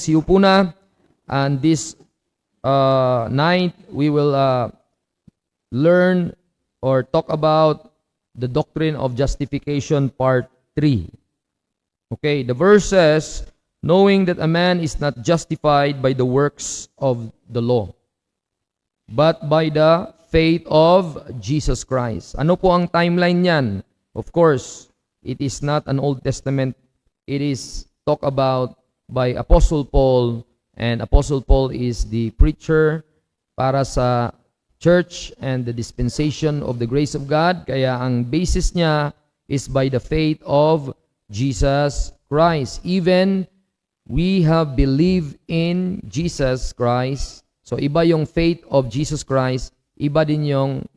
Siupo na, and this night we will learn or talk about the doctrine of justification part 3. Okay, the verse says, knowing that a man is not justified by the works of the law, but by the faith of Jesus Christ. Ano po ang timeline niyan? Of course, it is not an Old Testament. It is talk about by Apostle Paul, and Apostle Paul is the preacher para sa church and the dispensation of the grace of God. Kaya ang basis niya is by the faith of Jesus Christ. Even we have believed in Jesus Christ. So iba yung faith of Jesus Christ, iba din yung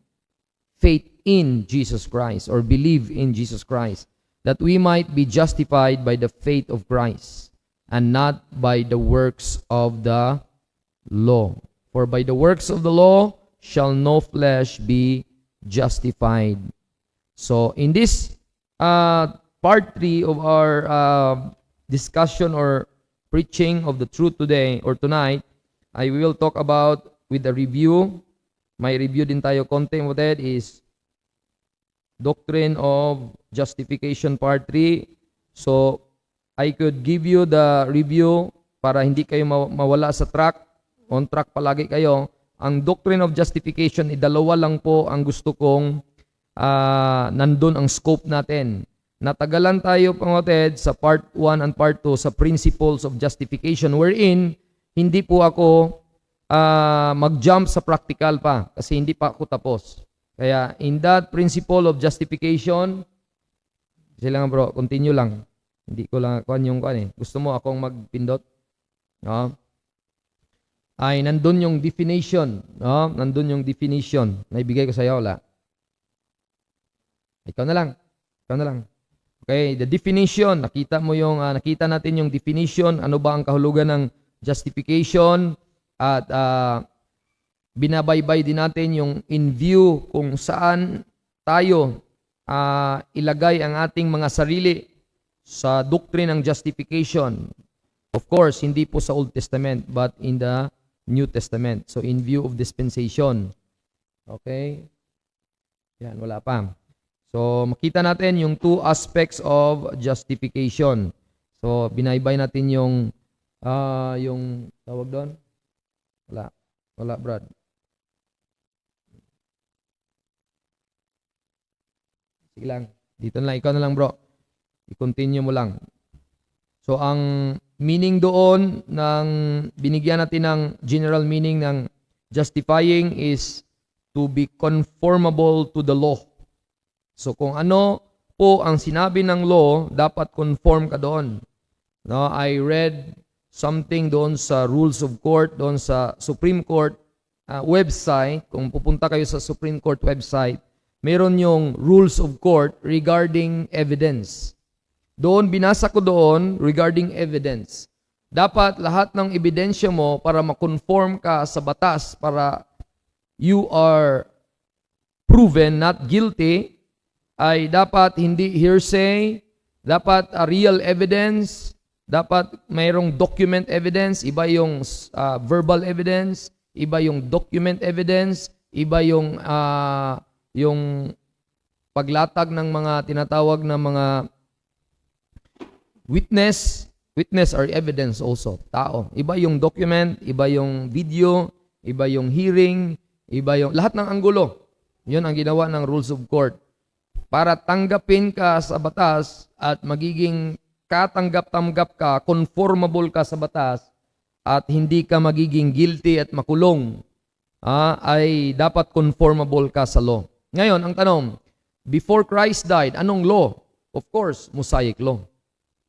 faith in Jesus Christ or believe in Jesus Christ, that we might be justified by the faith of Christ and not by the works of the law. For by the works of the law shall no flesh be justified. So in this part 3 of our discussion or preaching of the truth today or tonight, I will talk about with a review. May review din tayo konti mo that is doctrine of justification part 3. So I could give you the review para hindi kayo mawala sa track. On track palagi kayo. Ang doctrine of justification, dalawa lang po ang gusto kong nandun ang scope natin. Natagalan tayo pangatid sa part 1 and part 2 sa principles of justification, wherein hindi po ako mag-jump sa practical pa kasi hindi pa ako tapos. Kaya in that principle of justification, sila nga bro, continue lang. Hindi ko lang kuhan yung kuhan eh. Gusto mo akong magpindot? No? Ay, nandun yung definition. No? Nandun yung definition. Naibigay ko sa iyo, wala? Ikaw na lang. Ikaw na lang. Okay, the definition. Nakita mo yung, nakita natin yung definition. Ano ba ang kahulugan ng justification? At binabaybay din natin yung in view kung saan tayo ilagay ang ating mga sarili sa doctrine ng justification. Of course, hindi po sa Old Testament, but in the New Testament. So, in view of dispensation. Okay? Yan, wala pa. So, makita natin yung two aspects of justification. So, binaybay natin yung tawag doon? Wala. Wala, Brad. Sige lang. Dito na lang. Ikaw na lang, bro. I-continue mo lang. So, ang meaning doon ng binigyan natin ng general meaning ng justifying is to be conformable to the law. So, kung ano po ang sinabi ng law, dapat conform ka doon. No, I read something doon sa Rules of Court, doon sa Supreme Court website. Kung pupunta kayo sa Supreme Court website, meron yung Rules of Court regarding evidence. Doon, binasa ko doon regarding evidence. Dapat lahat ng ebidensya mo para makonform ka sa batas, para you are proven not guilty, ay dapat hindi hearsay, dapat real evidence, dapat mayroong document evidence, iba yung verbal evidence, iba yung document evidence, iba yung paglatag ng mga tinatawag na mga witness or evidence also, tao. Iba yung document, iba yung video, iba yung hearing, iba yung lahat ng anggulo. Yun ang ginawa ng Rules of Court. Para tanggapin ka sa batas at magiging katanggap-tanggap ka, conformable ka sa batas at hindi ka magiging guilty at makulong, ay dapat conformable ka sa law. Ngayon, ang tanong, before Christ died, anong law? Of course, Mosaic law.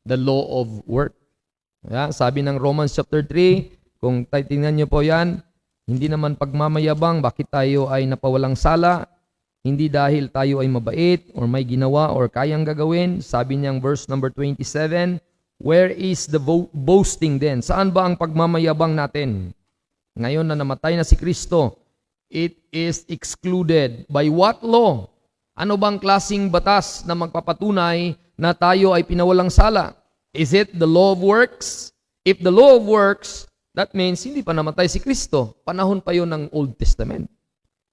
The law of work. Yeah, sabi ng Romans chapter 3, kung tingnan niyo po yan, hindi naman pagmamayabang, bakit tayo ay napawalang sala, hindi dahil tayo ay mabait or may ginawa or kayang gagawin. Sabi niyang verse number 27, where is the boasting then? Saan ba ang pagmamayabang natin? Ngayon na namatay na si Kristo, it is excluded. By what law? Ano bang klasing batas na magpapatunay na tayo ay pinawalang sala? Is it the law of works? If the law of works, that means hindi pa namatay si Kristo. Panahon pa yun ng Old Testament.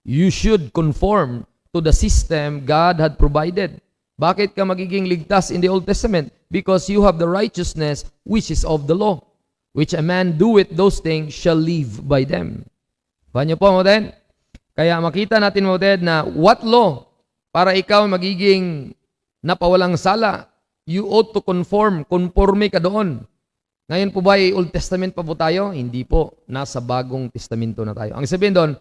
You should conform to the system God had provided. Bakit ka magiging ligtas in the Old Testament? Because you have the righteousness which is of the law. Which a man doeth those things shall live by them. Paano po, Moten? Kaya makita natin, Moten, na what law? Para ikaw magiging napawalang sala, you ought to conforme ka doon. Ngayon po ba ay Old Testament pa po tayo? Hindi po. Nasa Bagong Testamento na tayo. Ang sabihin doon,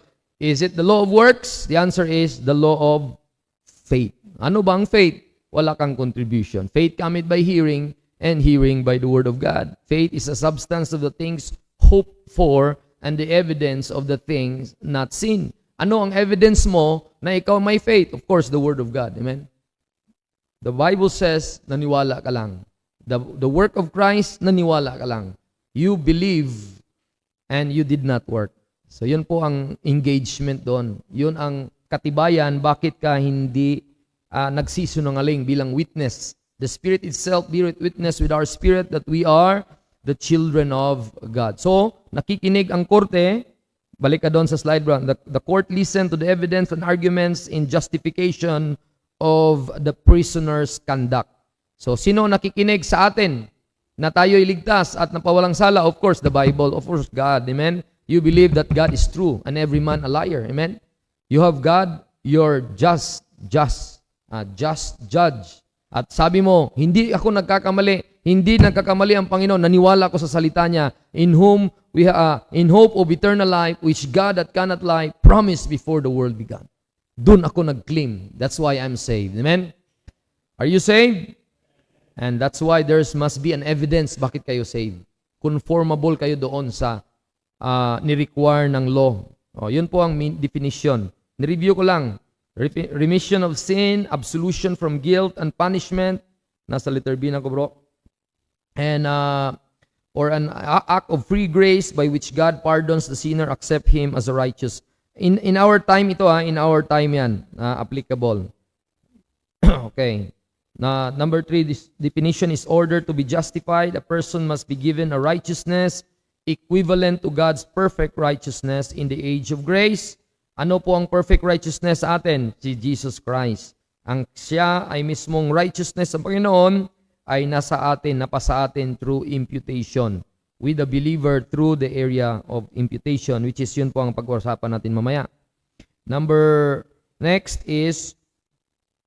is it the law of works? The answer is the law of faith. Ano ba ang faith? Wala kang contribution. Faith cometh by hearing, and hearing by the word of God. Faith is a substance of the things hoped for, and the evidence of the things not seen. Ano ang evidence mo na ikaw may faith? Of course, the word of God. Amen? The Bible says, naniwala ka lang. The work of Christ, naniwala ka lang. You believe and you did not work. So yun po ang engagement doon. Yun ang katibayan bakit ka hindi nagsisinungaling bilang witness. The Spirit itself beareth witness with our spirit that we are the children of God. So, nakikinig ang korte. Balik ka doon sa slide, bro. The court listened to the evidence and arguments in justification of the prisoner's conduct. So, sino nakikinig sa atin na tayo'y ligtas at napawalang sala? Of course, the Bible. Of course, God. Amen? You believe that God is true and every man a liar. Amen? You have God, your just judge. At sabi mo, hindi ako nagkakamali. Hindi nagkakamali ang Panginoon. Naniwala ko sa salita niya. In hope of eternal life, which God that cannot lie, promised before the world began. Doon ako nag-claim. That's why I'm saved. Amen? Are you saved? And that's why there must be an evidence bakit kayo saved. Conformable kayo doon sa ni-require ng law. Yun po ang definition. Ni-review ko lang. Remission of sin, absolution from guilt and punishment. Nasa letter B na ko, bro. And or an act of free grace by which God pardons the sinner, accept him as a righteous. In our time ito, in our time yan, applicable. Okay. Number 3, this definition is order to be justified. A person must be given a righteousness equivalent to God's perfect righteousness in the age of grace. Ano po ang perfect righteousness sa atin? Si Jesus Christ. Ang siya ay mismong righteousness ng Panginoon ay nasa atin, napasa atin through imputation. With the believer through the area of imputation, which is yun po ang pag-usapan natin mamaya. Next is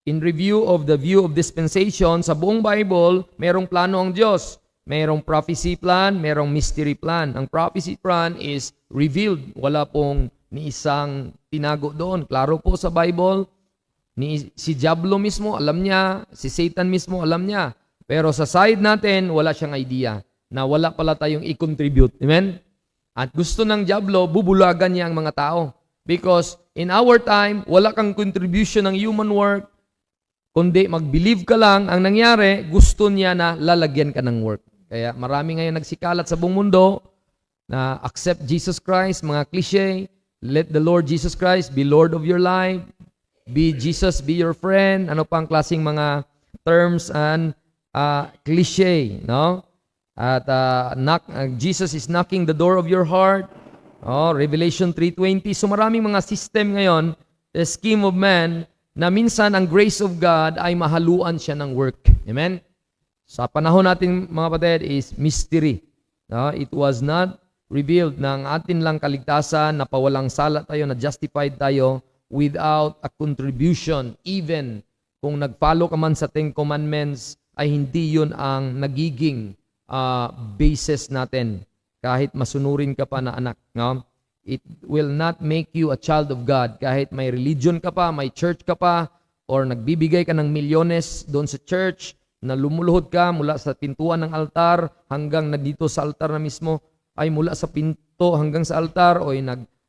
in review of the view of dispensation. Sa buong Bible, merong plano ang Diyos. Merong prophecy plan, merong mystery plan. Ang prophecy plan is revealed. Wala pong ni isang tinago doon. Klaro po sa Bible. Si Diablo mismo, alam niya. Si Satan mismo, alam niya. Pero sa side natin, wala siyang idea na wala pala tayong i-contribute. Amen? At gusto ng Diablo, bubulagan niya ang mga tao. Because in our time, wala kang contribution ng human work, kundi mag-believe ka lang. Ang nangyari, gusto niya na lalagyan ka ng work. Kaya marami ngayon nagsikalat sa buong mundo na accept Jesus Christ, mga cliche. Let the Lord Jesus Christ be Lord of your life. Be Jesus, be your friend. Ano pang klaseng mga terms and cliche, no? At Jesus is knocking the door of your heart. Revelation 3:20. So maraming mga system ngayon, the scheme of man, na minsan ang grace of God ay mahaluan siya ng work. Amen? Sa panahon natin, mga kapatid, is mystery. It was not revealed na ang atin lang kaligtasan, na pawalang sala tayo, na justified tayo without a contribution. Even kung nag-follow ka man sa 10 commandments, ay hindi yun ang nagiging basis natin. Kahit masunurin ka pa na anak. No? It will not make you a child of God. Kahit may religion ka pa, may church ka pa, or nagbibigay ka ng milyones doon sa church, na lumuluhod ka mula sa pintuan ng altar hanggang nandito sa altar na mismo, ay mula sa pinto hanggang sa altar, o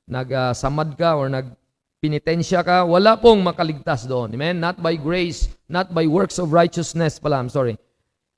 nagsamad ka or nagpinitensya ka, wala pong makaligtas doon. Amen? Not by grace, not by works of righteousness pala,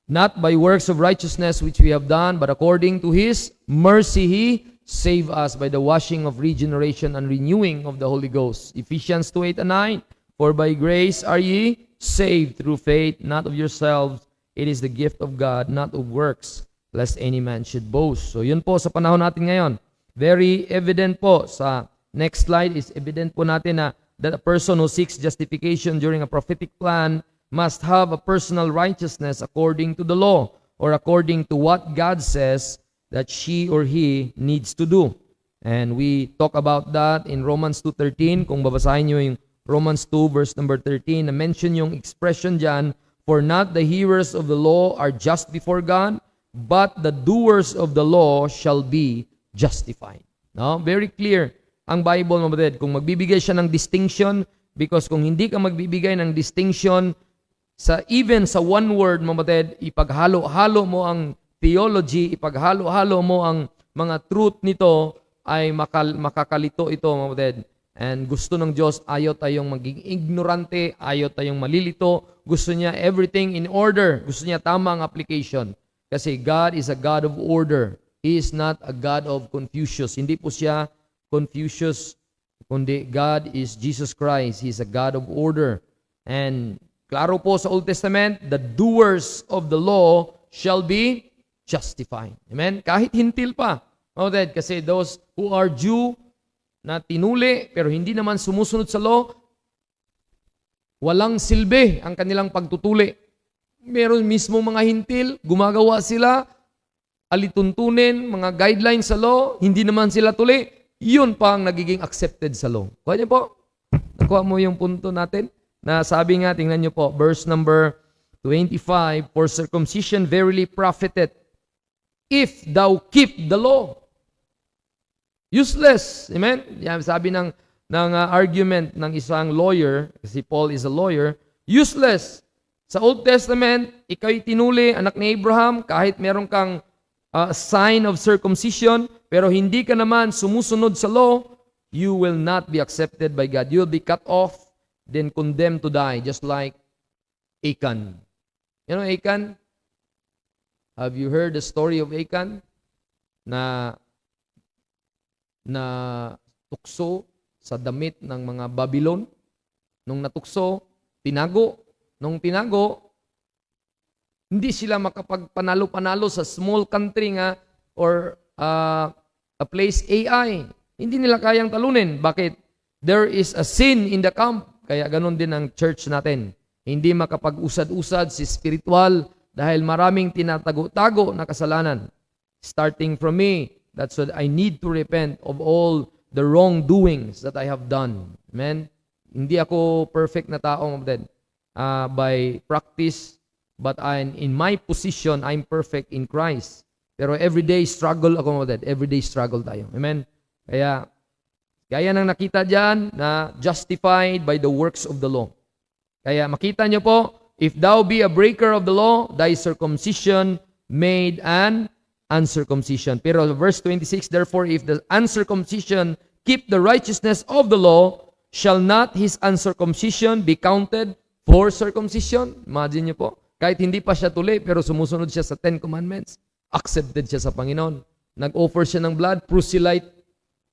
not by works of righteousness which we have done, but according to His mercy, He save us by the washing of regeneration and renewing of the Holy Ghost. Ephesians 2:8 and 9. For by grace are ye saved through faith, not of yourselves. It is the gift of God, not of works, lest any man should boast. So yun po sa panahon natin ngayon. Very evident po sa next slide is evident po natin na that a person who seeks justification during a prophetic plan must have a personal righteousness according to the law or according to what God says that she or he needs to do. And we talk about that in Romans 2:13. Kung babasahin nyo yung Romans 2 verse number 13, na mention yung expression dyan, for not the hearers of the law are just before God, but the doers of the law shall be justified. No? Very clear ang Bible, mga kapatid. Kung magbibigay siya ng distinction, because kung hindi ka magbibigay ng distinction, even sa one word, mga kapatid, ipaghalo-halo mo ang theology, ipaghalo-halo mo ang mga truth nito, ay makakalito ito, mga kapatid. And gusto ng Diyos, ayaw tayong maging ignorante, ayaw tayong malilito. Gusto niya everything in order. Gusto niya tama ang application. Kasi God is a God of order. He is not a God of Confucius. Hindi po siya Confucius, kundi God is Jesus Christ. He is a God of order. And klaro po sa Old Testament, the doers of the law shall be justified. Amen? Kahit hintil pa. Kasi those who are Jew, na tinuli, pero hindi naman sumusunod sa law, walang silbi ang kanilang pagtutuli. Meron mismo mga hintil, gumagawa sila, alituntunin, mga guidelines sa law, hindi naman sila tuli, yun pa ang nagiging accepted sa law. Kuha niyo po, nakuha mo yung punto natin, na sabi nga, tingnan niyo po, verse number 25, for circumcision verily profiteth, if thou keep the law. Useless. Amen? Yan, sabi ng argument ng isang lawyer, kasi Paul is a lawyer, useless. Sa Old Testament, ikaw'y tinuli, anak ni Abraham, kahit meron kang sign of circumcision, pero hindi ka naman sumusunod sa law, you will not be accepted by God. You will be cut off, then condemned to die, just like Achan. You know Achan? Have you heard the story of Achan? Na tukso sa damit ng mga Babylon. Nung natukso, tinago. Nung tinago, hindi sila makapagpanalo-panalo sa small country nga or a place AI. Hindi nila kayang talunin. Bakit? There is a sin in the camp. Kaya ganun din ang church natin. Hindi makapag-usad-usad si spiritual dahil maraming tinatago-tago na kasalanan. Starting from me, that's what I need to repent of all the wrongdoings that I have done. Amen? Hindi ako perfect na tao, by practice, but in my position, I'm perfect in Christ. Pero everyday struggle ako, everyday struggle tayo. Amen? Kaya, gaya ng nakita dyan, na justified by the works of the law. Kaya makita nyo po, if thou be a breaker of the law, thy circumcision made an uncircumcision. Pero verse 26, therefore, if the uncircumcision keep the righteousness of the law, shall not his uncircumcision be counted for circumcision? Imagine nyo po, kahit hindi pa siya tuli, pero sumusunod siya sa 10 Commandments. Accepted siya sa Panginoon. Nag-offer siya ng blood, proselyte,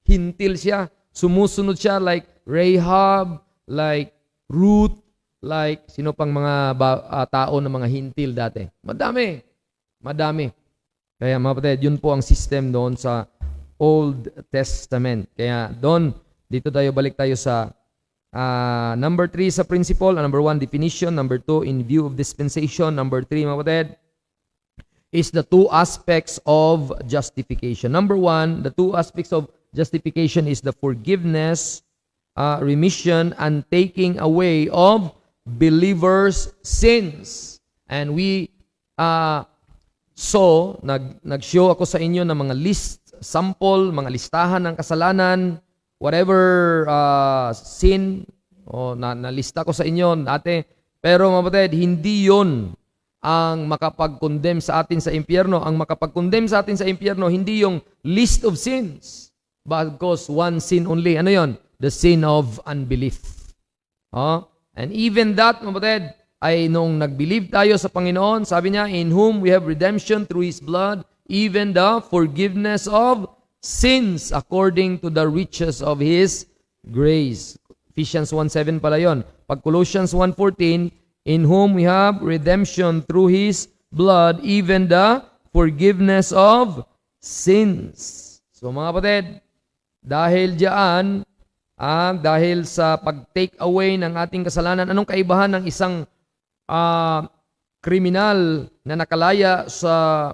hintil siya. Sumusunod siya like Rahab, like Ruth, like sino pang mga tao na mga hintil dati. Madami. Kaya mga kapatid, yun po ang system doon sa Old Testament. Kaya doon, dito balik tayo sa number 3 sa principle. Number 1, definition. Number 2, in view of dispensation. Number 3, mga kapatid, is the two aspects of justification. Number 1, the two aspects of justification is the forgiveness, remission, and taking away of believers' sins. And we nag-show ako sa inyo ng mga sample, mga listahan ng kasalanan, whatever sin, nalista ko sa inyo dati. Pero mga kapatid, hindi yon ang makapag-condemn sa atin sa impyerno. Ang makapag-condemn sa atin sa impyerno, hindi yung list of sins, because one sin only. Ano yon? The sin of unbelief. And even that, mga kapatid, ay nung nag-believe tayo sa Panginoon, sabi niya, in whom we have redemption through His blood, even the forgiveness of sins according to the riches of His grace. Ephesians 1:7 pala yun. Pag Colossians 1:14, in whom we have redemption through His blood, even the forgiveness of sins. So mga kapatid, dahil diyan, dahil sa pag-take away ng ating kasalanan, anong kaibahan ng isang kriminal na nakalaya sa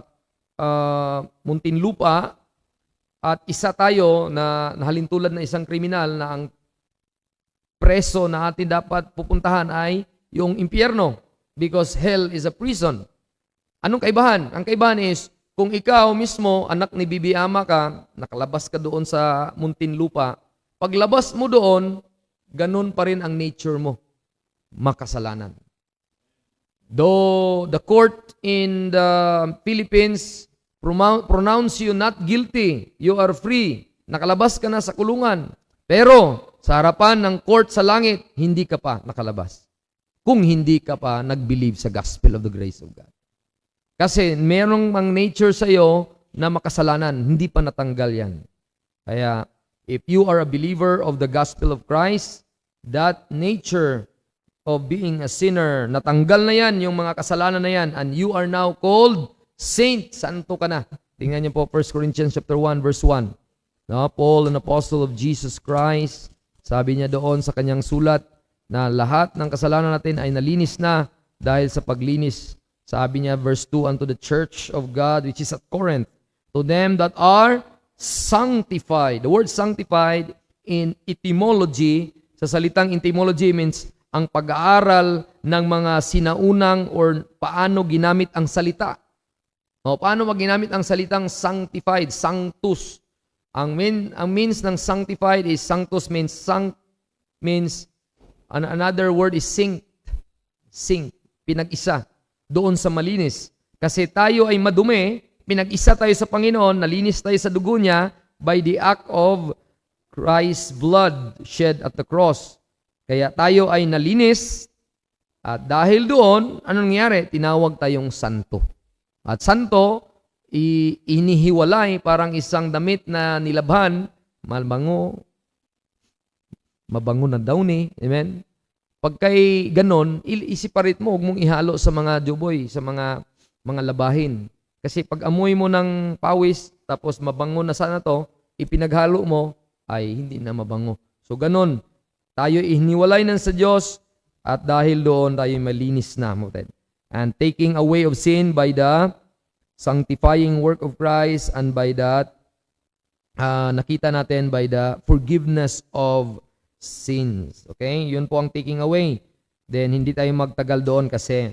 Muntinlupa at isa tayo na nahalintulad na isang kriminal na ang preso na atin dapat pupuntahan ay yung impyerno because hell is a prison. Anong kaibahan? Ang kaibahan is kung ikaw mismo, anak ni Bibi Ama ka, nakalabas ka doon sa Muntinlupa, paglabas mo doon, ganun pa rin ang nature mo, makasalanan. Though the court in the Philippines pronounce you not guilty, you are free, nakalabas ka na sa kulungan, pero sa harapan ng court sa langit, hindi ka pa nakalabas. Kung hindi ka pa nag-believe sa gospel of the grace of God. Kasi merong ang nature sa iyo na makasalanan, hindi pa natanggal yan. Kaya, if you are a believer of the gospel of Christ, that nature of being a sinner, natanggal na yan, yung mga kasalanan na yan, and you are now called saint. Santo ka na. Tingnan niyo po 1 Corinthians chapter 1, verse 1. No, Paul, an apostle of Jesus Christ, sabi niya doon sa kanyang sulat na lahat ng kasalanan natin ay nalinis na dahil sa paglinis. Sabi niya, verse 2, unto the church of God which is at Corinth, to them that are sanctified. The word sanctified in etymology, sa salitang etymology means ang pag-aaral ng mga sinaunang or paano ginamit ang salita. O, paano maginamit ang salitang sanctified, sanctus. Ang means ng sanctified is sanctus means another word is sync, pinag-isa doon sa malinis. Kasi tayo ay madumi, pinag-isa tayo sa Panginoon, nalinis tayo sa dugo niya by the act of Christ's blood shed at the cross. Kaya tayo ay nalinis at dahil doon, anong nangyari? Tinawag tayong santo. At santo, inihiwalay parang isang damit na nilabhan, mabango na daw ni. Amen? Pagkay ganon, isiparit mo, huwag mong ihalo sa mga juboy, sa mga labahin. Kasi pag amoy mo ng pawis, tapos mabango na sana to, ipinaghalo mo, ay hindi na mabango. So ganon, tayo ihiniwalay ng sa Diyos, at dahil doon tayo malinis na. And taking away of sin by the sanctifying work of Christ, and by that, nakita natin by the forgiveness of sins. Okay? Yun po ang taking away. Then, hindi tayo magtagal doon kasi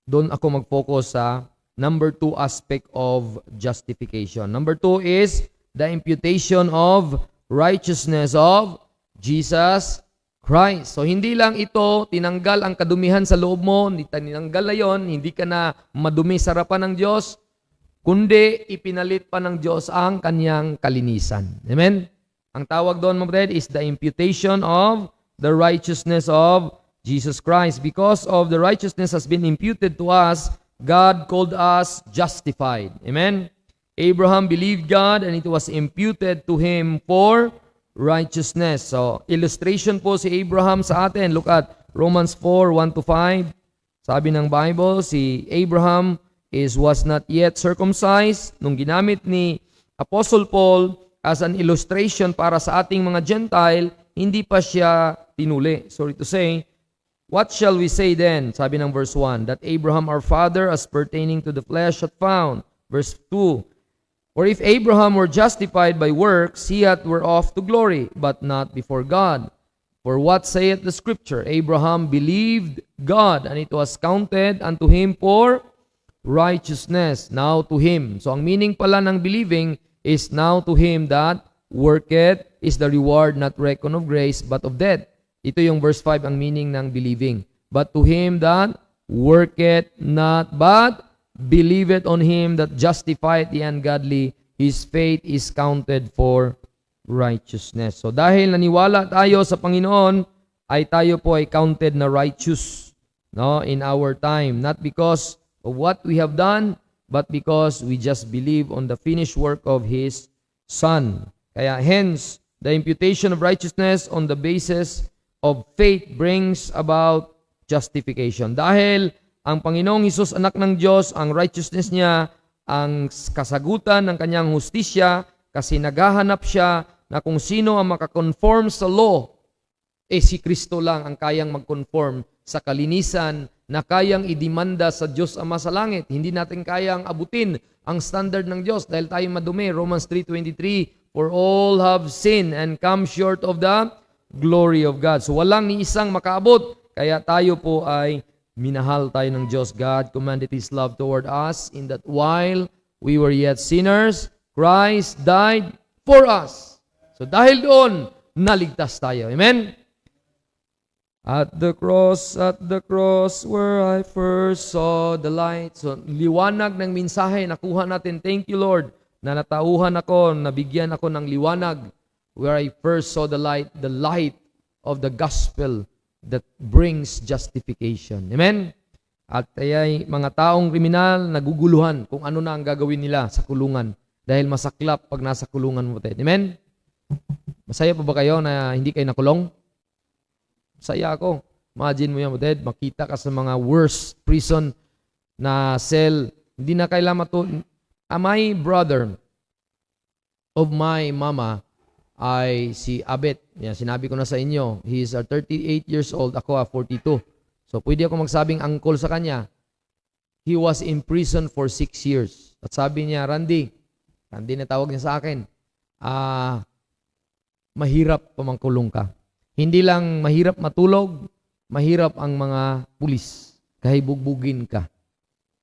doon ako mag-focus sa number 2 aspect of justification. Number 2 is the imputation of righteousness of Jesus Christ. So, hindi lang ito tinanggal ang kadumihan sa loob mo, hindi tinanggal na yon, hindi ka na madumi sa harapan ng Diyos, kundi ipinalit pa ng Diyos ang kanyang kalinisan. Amen? Ang tawag doon, mga kapatid, is the imputation of the righteousness of Jesus Christ. Because of the righteousness has been imputed to us, God called us justified. Amen? Abraham believed God and it was imputed to him for righteousness. So, illustration po si Abraham sa atin. Look at Romans 4, 1-5. Sabi ng Bible, si Abraham was not yet circumcised. Nung ginamit ni Apostle Paul as an illustration para sa ating mga Gentile, hindi pa siya tinuli. Sorry to say, what shall we say then? Sabi ng verse 1, that Abraham our father as pertaining to the flesh hath found. Verse 2, for if Abraham were justified by works, he were off to glory, but not before God. For what saith the Scripture? Abraham believed God, and it was counted unto him for righteousness. Now to him. So ang meaning pala ng believing is now to him that worketh is the reward not reckoned of grace but of debt. Ito yung verse 5 ang meaning ng believing. But to him that worketh not but believeth on him that justifieth the ungodly, his faith is counted for righteousness. So dahil naniwala tayo sa Panginoon, ay tayo po ay counted na righteous, no, in our time. Not because of what we have done, but because we just believe on the finished work of His Son. Kaya hence, the imputation of righteousness on the basis of faith brings about justification. Dahil ang Panginoong Hesus, anak ng Diyos, ang righteousness niya ang kasagutan ng kanyang hustisya kasi naghahanap siya na kung sino ang makakonform sa law, si Kristo lang ang kayang mag-conform sa kalinisan na kayang idemanda sa Diyos Ama sa langit. Hindi natin kayang abutin ang standard ng Diyos dahil tayo madumi. Romans 3:23, for all have sinned and come short of the glory of God. So walang ni isang makaabot. Kaya tayo po ay minahal tayo ng Diyos. God commanded His love toward us in that while we were yet sinners, Christ died for us. So dahil doon, naligtas tayo. Amen? At the cross where I first saw the light. So liwanag ng mensahe, nakuha natin. Thank you, Lord, na natauhan ako, nabigyan ako ng liwanag where I first saw the light of the gospel that brings justification. Amen? At ay mga taong kriminal naguguluhan kung ano na ang gagawin nila sa kulungan dahil masaklap pag nasa kulungan mo. Amen? Masaya pa ba kayo na hindi kayo nakulong? Masaya ako. Imagine mo yan, makita ka sa mga worst prison na cell. Hindi na kailangan my brother of my mama ay si Abet. Yan, sinabi ko na sa inyo, he is 38 years old, ako 42. So pwede ako magsabing uncle sa kanya. He was in prison for 6 years. At sabi niya, Randy na tawag niya sa akin, mahirap pamangkulong ka. Hindi lang mahirap matulog, mahirap ang mga pulis. Kahit bugbugin ka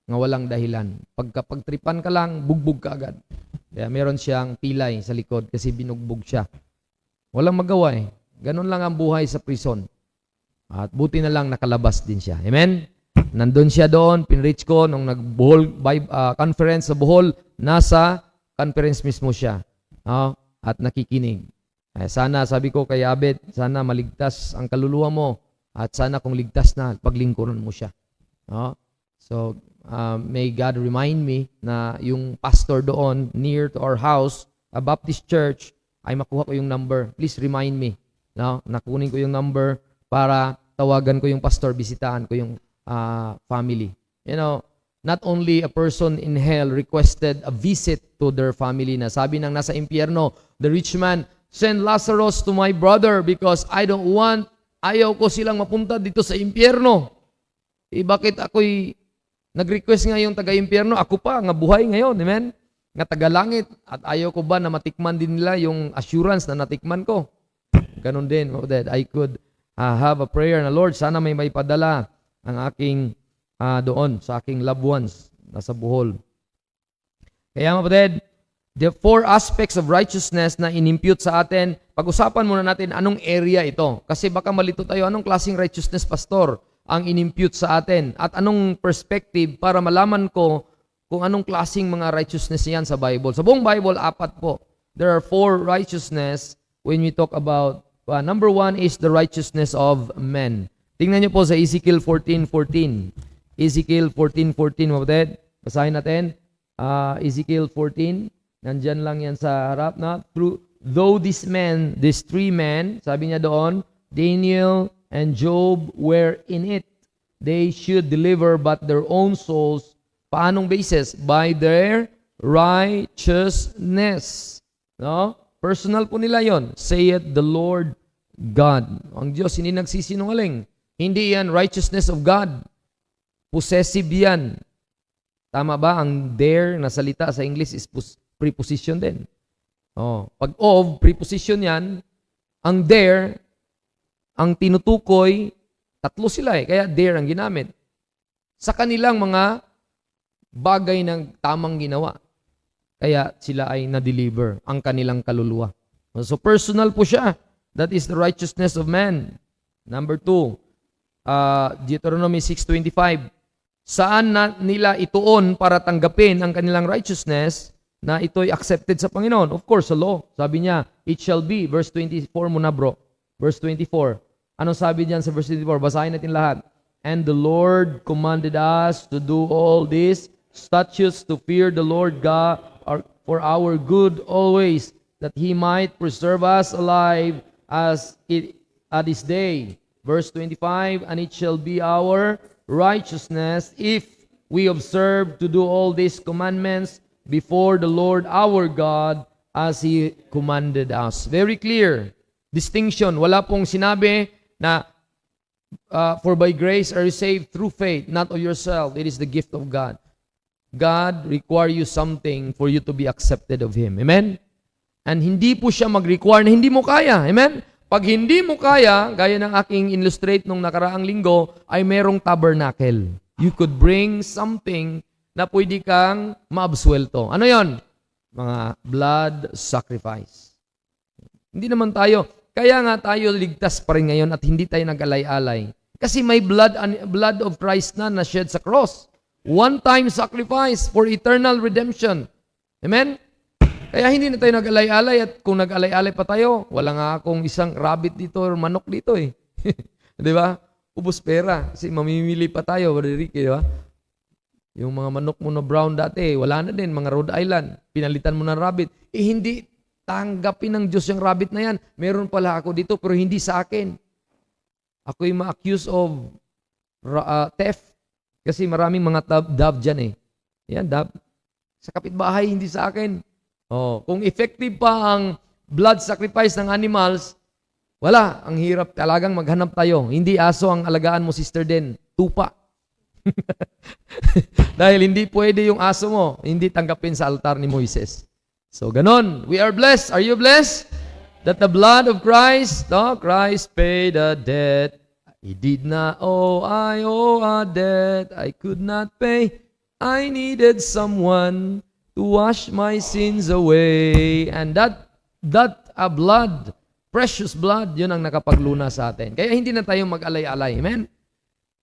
nga walang dahilan. Pagtripan ka lang, bugbog ka agad. Kaya meron siyang pilay sa likod kasi binugbog siya. Walang magawa eh. Ganun lang ang buhay sa prison. At buti na lang nakalabas din siya. Amen? Nandun siya doon, pinreach ko nung nag-Bohol conference sa Bohol, nasa conference mismo siya. At nakikinig. Sana, sabi ko kay Abed, sana maligtas ang kaluluwa mo at sana kung ligtas na, paglingkuran mo siya. So, may God remind me na yung pastor doon near to our house, a Baptist church, ay makuha ko yung number. Please remind me. Nakunin ko yung number para tawagan ko yung pastor, bisitahan ko yung family. You know, not only a person in hell requested a visit to their family na sabi ng nasa impyerno, the rich man, send Lazarus to my brother because ayaw ko silang mapunta dito sa impyerno. Bakit ako'y nag-request nga yung taga-impyerno? Ako pa, nga buhay ngayon, amen? Nga taga-langit. At ayaw ko ba na matikman din nila yung assurance na natikman ko? Ganon din, that I could have a prayer na, Lord, sana may maipadala ang aking doon sa aking loved ones nasa Bohol. Kaya mga the 4 aspects of righteousness na inimpute sa atin, pag-usapan muna natin anong area ito. Kasi baka malito tayo, anong klaseng righteousness, pastor, ang inimpute sa atin? At anong perspective para malaman ko kung anong klaseng mga righteousness yan sa Bible. Sa buong Bible, 4 po. There are 4 righteousness when we talk about, number 1 is the righteousness of men. Tingnan niyo po sa Ezekiel 14:14. Ezekiel 14:14, mga basahin natin. Ezekiel 14. Nandyan lang yan sa harap na. Though these 3 men, sabi niya doon, Daniel and Job were in it. They should deliver but their own souls. Paanong basis? By their righteousness. No? Personal po nila yon. Saith the Lord God. Ang Diyos hindi nagsisinungaling. Hindi yan righteousness of God. Possessive yan. Tama ba? Ang there na salita sa English is preposition din. Pag of, preposition yan. Ang there, ang tinutukoy, 3 sila Kaya there ang ginamit. Sa kanilang mga bagay ng tamang ginawa. Kaya sila ay na-deliver ang kanilang kaluluwa. So personal po siya. That is the righteousness of man. Number 2, Deuteronomy 6:25. Saan na nila ituon para tanggapin ang kanilang righteousness na ito'y accepted sa Panginoon? Of course, sa law. Sabi niya, it shall be. Verse 24 muna bro. Verse 24. Anong sabi diyan sa verse 24? Basahin natin lahat. And the Lord commanded us to do all these statutes to fear the Lord God for our good always, that He might preserve us alive as at this day. Verse 25, and it shall be our righteousness if we observe to do all these commandments before the Lord our God as He commanded us. Very clear distinction. Wala pong sinabi na for by grace are you saved through faith, not of yourself. It is the gift of God. God require you something for you to be accepted of Him. Amen? And hindi po siya mag-require na hindi mo kaya. Amen? Pag hindi mo kaya, gaya ng aking illustrate nung nakaraang linggo, ay merong tabernacle. You could bring something na pwede kang maabsuelto. Ano yon? Mga blood sacrifice. Hindi naman tayo, kaya nga tayo ligtas pa rin ngayon at hindi tayo nag-alay-alay. Kasi may blood of Christ na shed sa cross. One-time sacrifice for eternal redemption. Amen? Kaya hindi na tayo nag-alay-alay at kung nag-alay-alay pa tayo, wala nga akong isang rabbit dito or manok dito eh. Di ba? Ubus pera. Kasi mamimili pa tayo, Brother Ricky, di ba? Yung mga manok mo na brown dati, wala na din, mga Rhode Island. Pinalitan mo ng rabbit. Hindi tanggapin ng Diyos yung rabbit na yan. Meron pala ako dito, pero hindi sa akin. Ako'y ma-accuse of theft. Kasi maraming mga dove dyan eh. Yan, dove. Sa kapitbahay, hindi sa akin. Oh, kung effective pa ang blood sacrifice ng animals, wala. Ang hirap talagang maghanap tayo. Hindi aso ang alagaan mo, Sister Den. Tupa. Dahil hindi pwede yung aso mo, hindi tanggapin sa altar ni Moises. So, ganon. We are blessed. Are you blessed? That the blood of Christ, no? Christ paid a debt. He did not owe, I owe a debt I could not pay. I needed someone to wash my sins away. And that blood, precious blood, yun ang nakapagluna sa atin. Kaya hindi na tayo mag-alay-alay. Amen?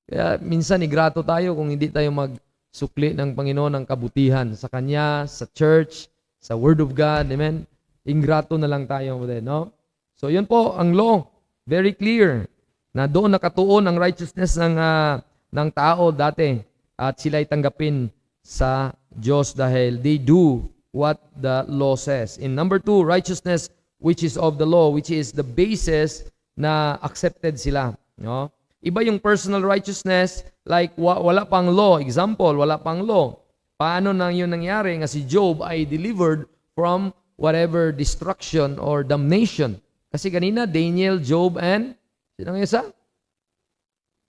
Kaya minsan igrato tayo kung hindi tayo magsukli ng Panginoon ng kabutihan sa Kanya, sa church, sa Word of God. Amen? Ingrato na lang tayo. No? So yun po, ang law, very clear, na doon nakatuon ang righteousness ng tao dati at sila ay tanggapin sa Diyos dahil they do what the law says. In number 2, righteousness which is of the law, which is the basis na accepted sila. No? Iba yung personal righteousness, like wala pang law. Example, wala pang law. Paano nang yun nangyari nga si Job ay delivered from whatever destruction or damnation? Kasi kanina, Daniel, Job, and sino nga isa?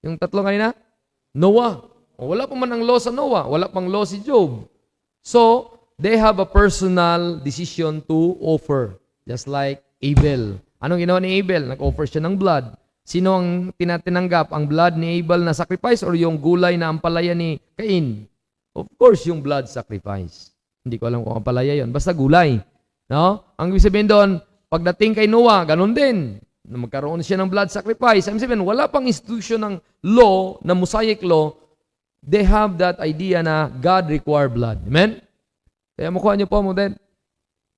Yung tatlo kanina? Noah. Wala pa man ang law sa Noah. Wala pang law si Job. So, they have a personal decision to offer. Just like Abel. Anong ginawa ni Abel? Nag-offer siya ng blood. Sino ang tinanggap? Ang blood ni Abel na sacrifice or yung gulay na ampalaya ni Cain? Of course, yung blood sacrifice. Hindi ko alam kung ampalaya yon. Basta gulay. No? Ang ibig sabihin doon, pagdating kay Noah, ganun din. Magkaroon siya ng blood sacrifice. Ibig sabihin, wala pang institution ng law, na Mosaic law. They have that idea na God require blood. Amen? Kaya makuha niyo po mo din.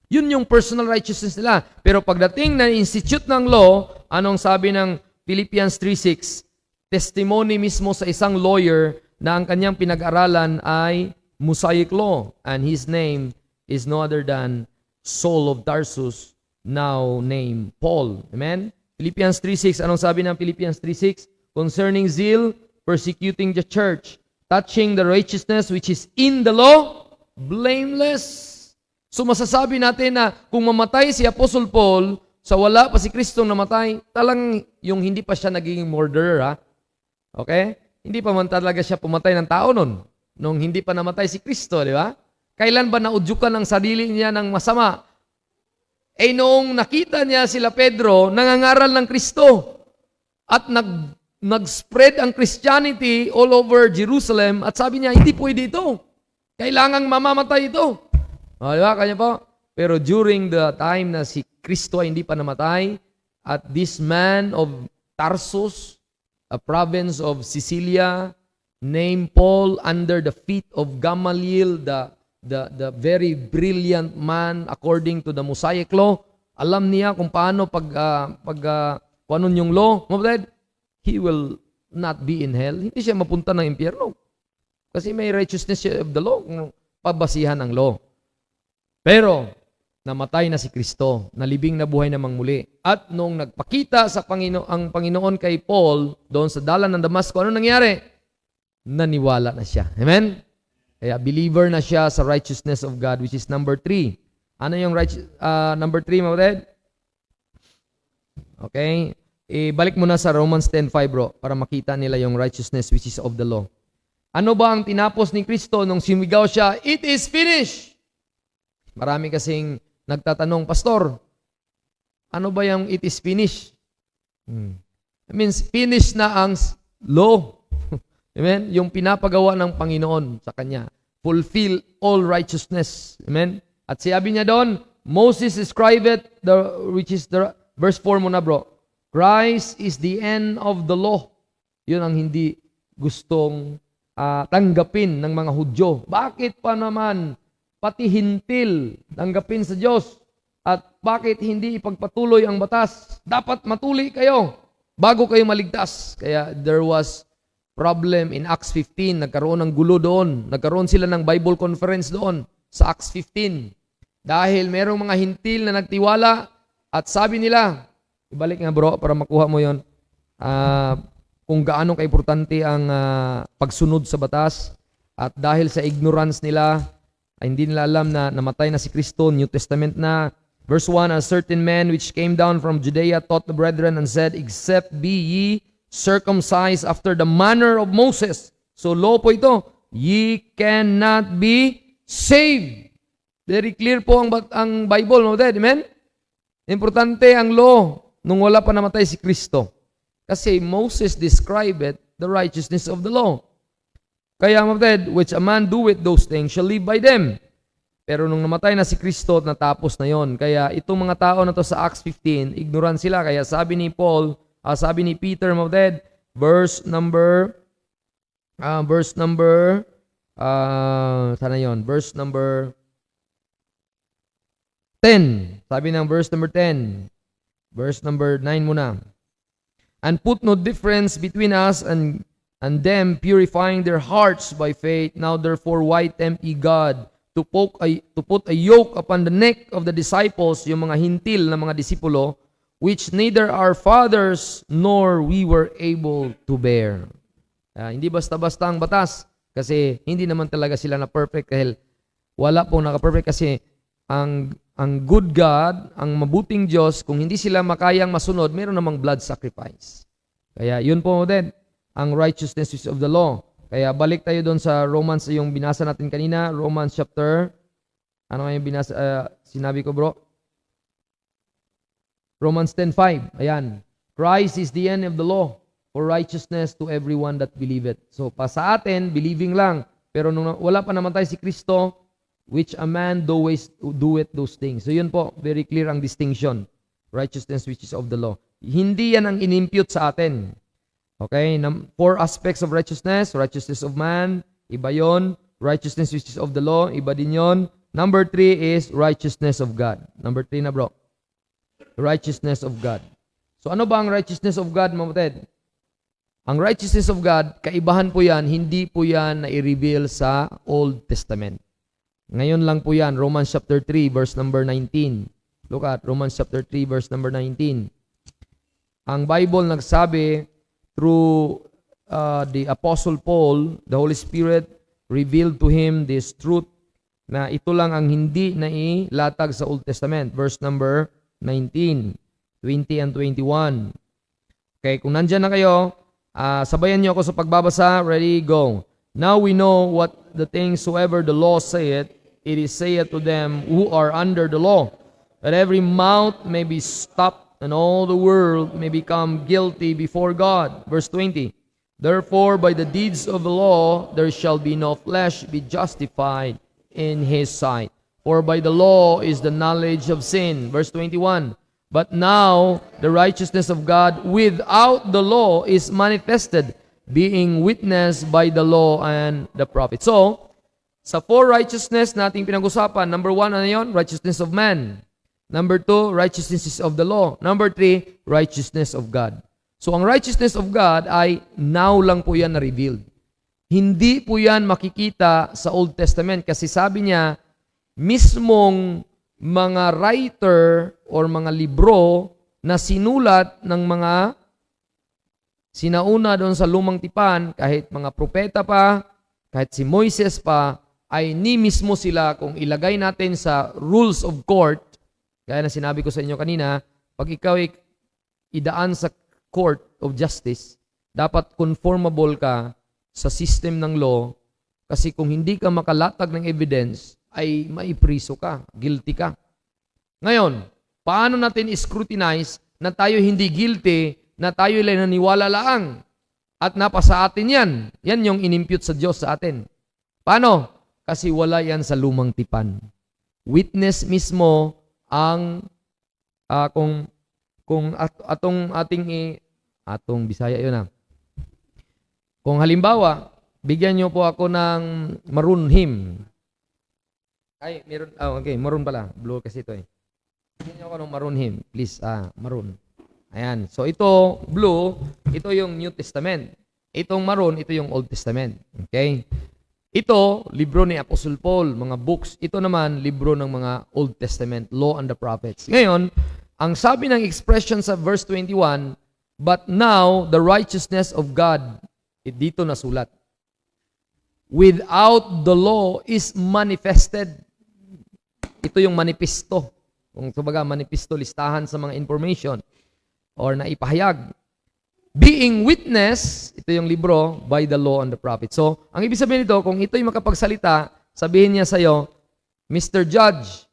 Yun yung personal righteousness nila. Pero pagdating na institute ng law, anong sabi ng Philippians 3:6? Testimony mismo sa isang lawyer na ang kanyang pinag-aralan ay Mosaic law. And his name is no other than Saul of Tarsus, now named Paul. Amen? Philippians 3:6. Anong sabi ng Philippians 3:6? Concerning zeal, persecuting the church, touching the righteousness which is in the law, blameless. So masasabi natin na kung mamatay si Apostle Paul, sa wala pa si Kristong namatay, talang yung hindi pa siya naging murderer, ha? Okay? Hindi pa man talaga siya pumatay ng tao nun. Nung hindi pa namatay si Kristo, di ba? Kailan ba naudyukan ang sarili niya ng masama? Eh noong nakita niya sila Pedro, nangangaral ng Kristo at nag-spread ang Christianity all over Jerusalem at sabi niya, hindi pwede ito. Kailangang mamamatay ito. O, di ba? Kanya po. Pero during the time na si Kristo ay hindi pa namatay at this man of Tarsus, a province of Sicilia, named Paul under the feet of Gamaliel, the very brilliant man according to the Mosaic law, alam niya kung paano panon yung law. He will not be in hell. Hindi siya mapunta ng impyerno. Kasi may righteousness of the law, pabasihan ng law. Pero, namatay na si Kristo, nalibing na buhay namang muli. At nung nagpakita sa ang Panginoon kay Paul, doon sa dalan ng Damasco, ano nangyari? Naniwala na siya. Amen? Kaya believer na siya sa righteousness of God, which is number 3. Ano yung number 3, mga kapatid? Okay? Balik mo na sa Romans 10:5, bro, para makita nila yung righteousness which is of the law. Ano ba ang tinapos ni Kristo nung simigaw siya, "It is finished"? Marami kasing nagtatanong, Pastor, ano ba yung it is finished? It means finished na ang law. Amen? Yung pinapagawa ng Panginoon sa Kanya. Fulfill all righteousness. Amen? At sabi niya doon, Moses described it, which is the verse 4 muna, bro. Christ is the end of the law. Yun ang hindi gustong tanggapin ng mga Hudyo. Bakit pa naman pati hintil tanggapin sa Diyos? At bakit hindi ipagpatuloy ang batas? Dapat matuli kayo bago kayo maligtas. Kaya there was problem in Acts 15. Nagkaroon ng gulo doon. Nagkaroon sila ng Bible conference doon sa Acts 15. Dahil merong mga hintil na nagtiwala at sabi nila, ibalik nga bro para makuha mo yon, kung gaano kaimportante ang pagsunod sa batas. At dahil sa ignorance nila, ay hindi nila alam na namatay na si Kristo, New Testament na. Verse 1, a certain man which came down from Judea taught the brethren and said, except be ye circumcised after the manner of Moses. So law po ito, ye cannot be saved. Very clear po ang Bible, no? Amen? Importante ang law nung wala pa namatay si Kristo. Kasi Moses described it, the righteousness of the law. Kaya mabted, which a man doeth those things shall live by them. Pero nung namatay na si Kristo, natapos na yon. Kaya itong mga tao na to sa Acts 15, ignorant sila. Kaya sabi ni Paul, sabi ni Peter, mabted, verse number, sana yon, verse number 10. Sabi ng verse number 10. Verse number 9 muna. And put no difference between us and them, purifying their hearts by faith. Now therefore, why tempt ye God to put a yoke upon the neck of the disciples, yung mga hintil na mga disipulo, which neither our fathers nor we were able to bear. Hindi basta-basta ang batas, kasi hindi naman talaga sila na perfect, dahil wala pong naka-perfect, kasi ang good God, ang mabuting Diyos, kung hindi sila makayang masunod, meron namang blood sacrifice. Kaya yun po din, ang righteousness of the law. Kaya balik tayo doon sa Romans, yung binasa natin kanina, Romans chapter, ano yung binasa, sinabi ko bro? Romans 10:5, ayan. Christ is the end of the law for righteousness to everyone that believeth. So, pa sa atin, believing lang. Pero nung wala pa namatay si Kristo, which a man doeth those things. So yun po, very clear ang distinction. Righteousness which is of the law. Hindi yan ang inimpute sa atin. Okay? 4 aspects of righteousness. Righteousness of man, iba yon. Righteousness which is of the law, iba din yon. Number 3 is righteousness of God. Number 3 na bro. Righteousness of God. So ano ba ang righteousness of God, mga kapatid? Ang righteousness of God, kaibahan po yan, hindi po yan na-reveal sa Old Testament. Ngayon lang po yan, Romans chapter 3, verse number 19. Look at Romans chapter 3, verse number 19. Ang Bible nagsabi, through the Apostle Paul, the Holy Spirit revealed to him this truth na ito lang ang hindi nailatag sa Old Testament. Verse number 19, 20 and 21. Okay, kung nandyan na kayo, sabayan niyo ako sa pagbabasa. Ready, go. Now we know what the things soever the law saith, it is saith to them who are under the law, that every mouth may be stopped, and all the world may become guilty before God. Verse 20, therefore by the deeds of the law there shall be no flesh be justified in his sight. For by the law is the knowledge of sin. Verse 21, but now the righteousness of God without the law is manifested, being witnessed by the law and the prophets. So, sa 4 righteousness nating pinag-usapan, number 1, ano yun? Righteousness of man. Number 2, righteousness of the law. Number 3, righteousness of God. So, ang righteousness of God ay now lang po yan na-revealed. Hindi po yan makikita sa Old Testament kasi sabi niya, mismong mga writer or mga libro na sinulat ng mga sinauna doon sa lumang tipan, kahit mga propeta pa, kahit si Moises pa, ay ni mismo sila kung ilagay natin sa rules of court, gaya na sinabi ko sa inyo kanina, pag ikaw ay idaan sa court of justice, dapat conformable ka sa system ng law kasi kung hindi ka makalatag ng evidence, ay maipriso ka, guilty ka. Ngayon, paano natin scrutinize na tayo hindi guilty, na tayo lang naniwala lang at napasa atin yan? Yan yung inimpute sa Diyos sa atin. Paano? Kasi wala yan sa lumang tipan. Witness mismo ang atong Bisaya yun Kung halimbawa, bigyan niyo po ako ng maroon hymn. Ay, meron, okay, maroon pala. Blue kasi ito Bigyan niyo ako ng maroon hymn. Please, maroon. Ayan. So ito, blue, ito yung New Testament. Itong maroon, ito yung Old Testament. Okay? Ito, libro ni Apostle Paul, mga books. Ito naman, libro ng mga Old Testament, Law and the Prophets. Ngayon, ang sabi ng expression sa verse 21, but now the righteousness of God, dito nasulat, without the law is manifested. Ito yung manifesto. Kung sabaga, manifesto, listahan sa mga information or naipahayag. Being witness, ito yung libro, by the law and the prophet. So, ang ibig sabihin nito, kung ito'y makapagsalita, sabihin niya sa'yo, Mr. Judge,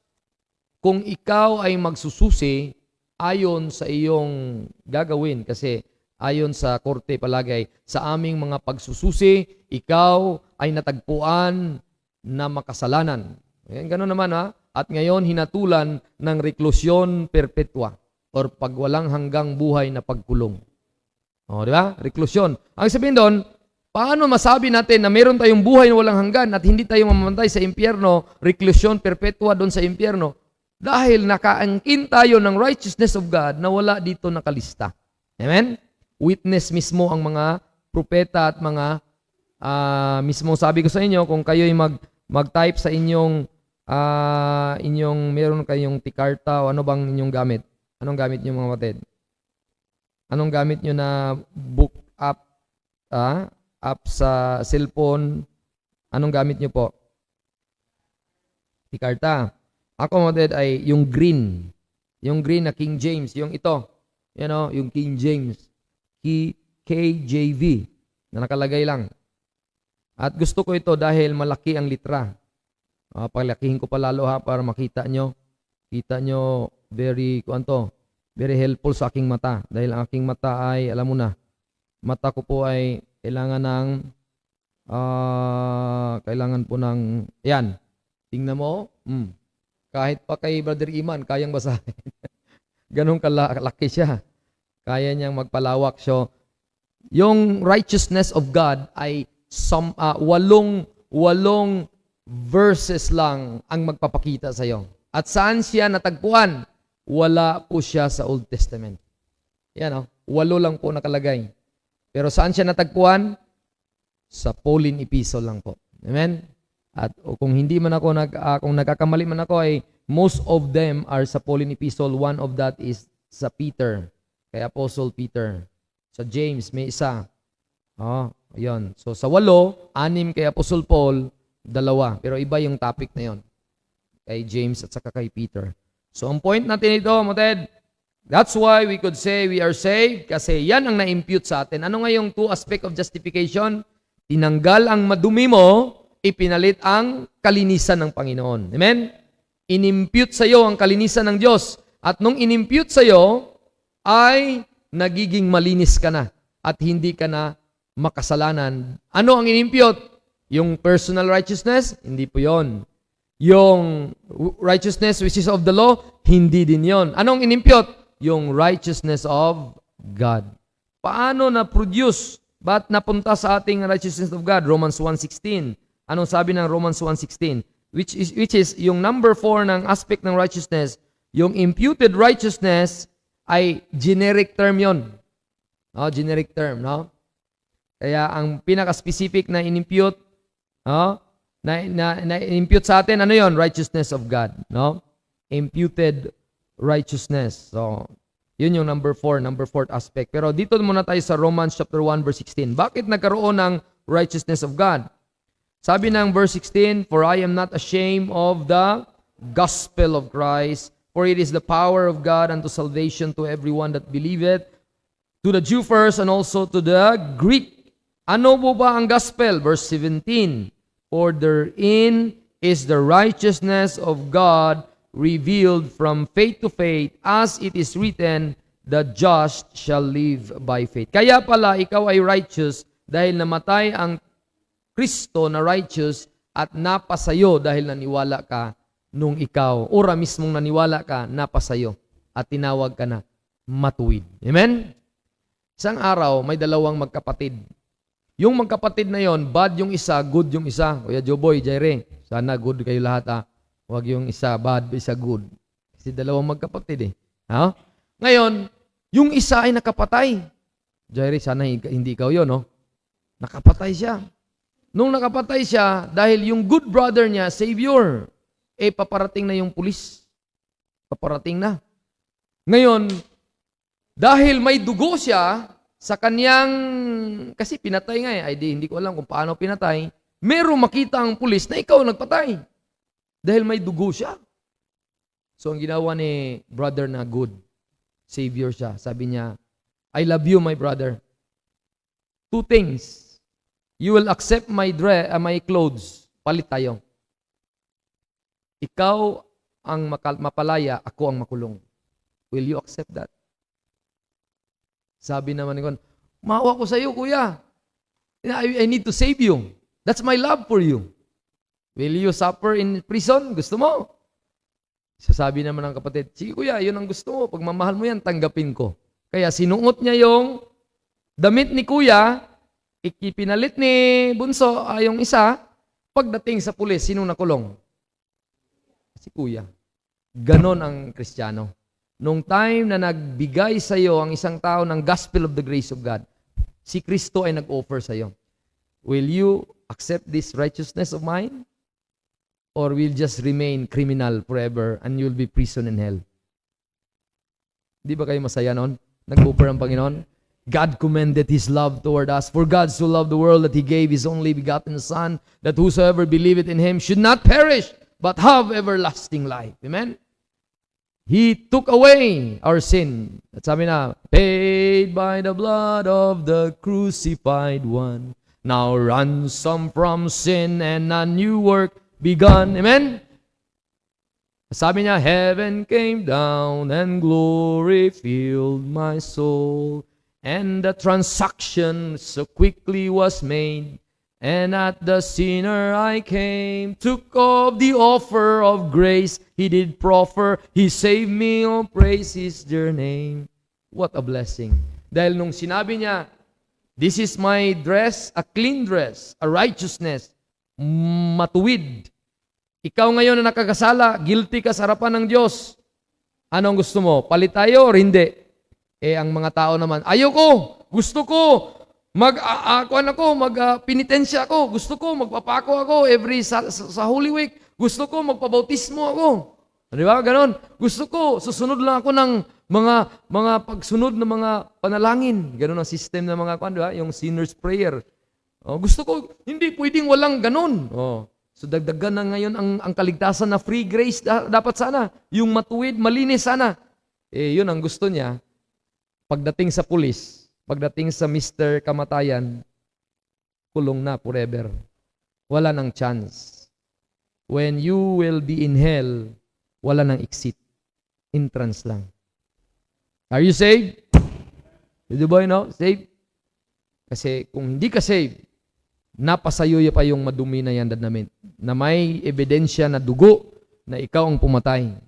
kung ikaw ay magsususi, ayon sa iyong gagawin, kasi ayon sa korte palagay, sa aming mga pagsususi, ikaw ay natagpuan na makasalanan. Ayan, gano'n naman At ngayon, hinatulan ng reklusyon perpetua or pagwalang hanggang buhay na pagkulong. Di ba? Reklusyon. Ang sabihin doon, paano masabi natin na meron tayong buhay na walang hanggan at hindi tayo mamamatay sa impyerno, reklusyon perpetua doon sa impyerno? Dahil nakaangkin tayo ng righteousness of God na wala dito nakalista. Amen? Witness mismo ang mga propeta at mga mismo sabi ko sa inyo, kung kayo'y mag-type sa inyong meron kayong tikarta o ano bang inyong gamit? Anong gamit niyo mga kapatid? Anong gamit nyo na book app, app sa cellphone? Anong gamit nyo po? Tikarta. Ako mga ay yung green. Yung green na King James. Yung ito. Yung King James. KJV. Na nakalagay lang. At gusto ko ito dahil malaki ang litra. Palakihin ko pa lalo para makita nyo. Kita nyo very helpful sa aking mata. Dahil ang aking mata ay, alam mo na, mata ko po ay kailangan po ng, yan, tingnan mo, kahit pa kay Brother Iman, kayang basahin. Ganun kalaki siya. Kaya niyang magpalawak. So, yung righteousness of God ay walong verses lang ang magpapakita sa iyo. At saan siya natagpuan? Wala po siya sa Old Testament. Yan 8 lang po nakalagay. Pero saan siya natagpuan? Sa Pauline Epistle lang po. Amen? At kung hindi man ako, kung nagkakamali man ako, ay most of them are sa Pauline Epistle. One of that is sa Peter, kay Apostle Peter. Sa James, may isa. Yun. So sa 8, 6 kay Apostle Paul, 2. Pero iba yung topic na yon. Kay James at saka kay Peter. So, ang point natin ito, Moted, that's why we could say we are saved kasi yan ang na-impute sa atin. Ano nga yung 2 aspect of justification? Tinanggal ang madumi mo, ipinalit ang kalinisan ng Panginoon. Amen? Inimpute sa iyo ang kalinisan ng Diyos. At nung inimpute sa iyo, ay nagiging malinis ka na at hindi ka na makasalanan. Ano ang inimpute? Yung personal righteousness? Hindi po yon. Yung righteousness which is of the law, hindi din yon. Anong inimpute? Yung righteousness of God. Paano na-produce? Ba't napunta sa ating righteousness of God? Romans 1:16. Anong sabi ng Romans 1:16? Which is yung number 4 ng aspect ng righteousness, yung imputed righteousness ay generic term yon. Generic term, no? Kaya ang pinaka-specific na inimpute, na impute sa atin, ano yon? Righteousness of God, no? Imputed righteousness. So, yun yung number 4 aspect. Pero dito muna tayo sa Romans chapter 1 verse 16. Bakit nagkaroon ng righteousness of God? Sabi ng verse 16, "For I am not ashamed of the gospel of Christ, for it is the power of God unto salvation to everyone that believeth, to the Jew first and also to the Greek." Ano po ba ang gospel? Verse 17, "For therein is the righteousness of God revealed from faith to faith, as it is written, the just shall live by faith." Kaya pala, ikaw ay righteous dahil namatay ang Kristo na righteous at napasayo dahil naniwala ka nung ikaw, ora mismong naniwala ka, napasayo at tinawag ka na matuwid. Amen? Isang araw, may dalawang magkapatid. Yung magkapatid na yon, bad yung isa, good yung isa. Kuya Joboy, Jaire, sana good kayo lahat. Huwag yung isa bad, isa good. Kasi dalawang magkapatid eh. Ha? Ngayon, yung isa ay nakapatay. Jaire, sana hindi ikaw yun, no? Nakapatay siya. Nung nakapatay siya, dahil yung good brother niya, Savior, paparating na yung pulis. Paparating na. Ngayon, dahil may dugo siya, sa kanyang, kasi pinatay nga ay hindi ko alam kung paano pinatay, merong makita ang pulis na ikaw nagpatay. Dahil may dugo siya. So, ang ginawa ni brother na good, Savior siya, sabi niya, "I love you, my brother. Two things. You will accept my my clothes. Palit tayo. Ikaw ang mapalaya, ako ang makulong. Will you accept that?" Sabi naman ni Kon, "Maawa ko sa iyo, kuya. I need to save you. That's my love for you. Will you suffer in prison? Gusto mo?" So sabi naman ng kapatid, "Sige kuya, yun ang gusto mo. Pag mamahal mo yan, tanggapin ko." Kaya sinuot niya yung damit ni kuya, ikipinalit ni bunso, yung isa, pagdating sa pulis, sino nakulong? Si kuya. Ganon ang Kristiyano. Nung time na nagbigay sa iyo ang isang tao ng gospel of the grace of God, si Kristo ay nag-offer sa iyo. Will you accept this righteousness of mine? Or will just remain criminal forever and you'll be prison in hell? Di ba kayo masaya noon? Nag-offer ang Panginoon? God commended His love toward us. For God so loved the world that He gave His only begotten Son, that whosoever believeth in Him should not perish, but have everlasting life. Amen? He took away our sin. At sabi na, "Paid by the blood of the crucified one, now ransom from sin and a new work begun." Amen? Sabi niya, "Heaven came down and glory filled my soul. And the transaction so quickly was made, and at the sinner I came, took of the offer of grace He did proffer, He saved me, oh praise His dear name." What a blessing. Dahil nung sinabi niya, "This is my dress, a clean dress, a righteousness, matuwid." Ikaw ngayon na nakakasala, guilty ka sa harapan ng Diyos. Anong gusto mo? Palit tayo or hindi? Ang mga tao naman, "Ayoko, gusto ko, penitensya ako, gusto ko, magpapako ako every sa Holy Week, gusto ko, magpabautismo ako." Di ba? Ganon. Gusto ko, susunod lang ako ng mga pagsunod ng mga panalangin. Ganon ang system ng mga, di ba? Yung sinner's prayer. Gusto ko, hindi pwedeng walang ganon. So dagdagan na ngayon ang kaligtasan na free grace dapat sana. Yung matuwid, malinis sana. Yun ang gusto niya. Pagdating sa pulis, pagdating sa Mr. Kamatayan, kulong na forever. Wala nang chance. When you will be in hell, wala nang exit. Entrance lang. Are you saved? Did you boy know? Saved? Kasi kung hindi ka saved, napasayo pa yung madumi na yan damit na may ebidensya na dugo na ikaw ang pumatay.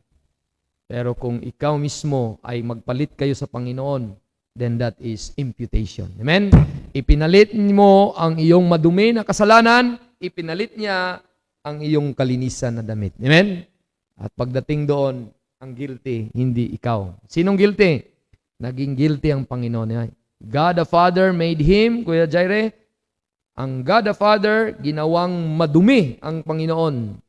Pero kung ikaw mismo ay magpalit kayo sa Panginoon, then that is imputation. Amen? Ipinalit mo ang iyong madumi na kasalanan, ipinalit niya ang iyong kalinisan na damit. Amen? At pagdating doon, ang guilty, hindi ikaw. Sinong guilty? Naging guilty ang Panginoon. God the Father made Him, Kuya Jaire, ang God the Father, ginawang madumi ang Panginoon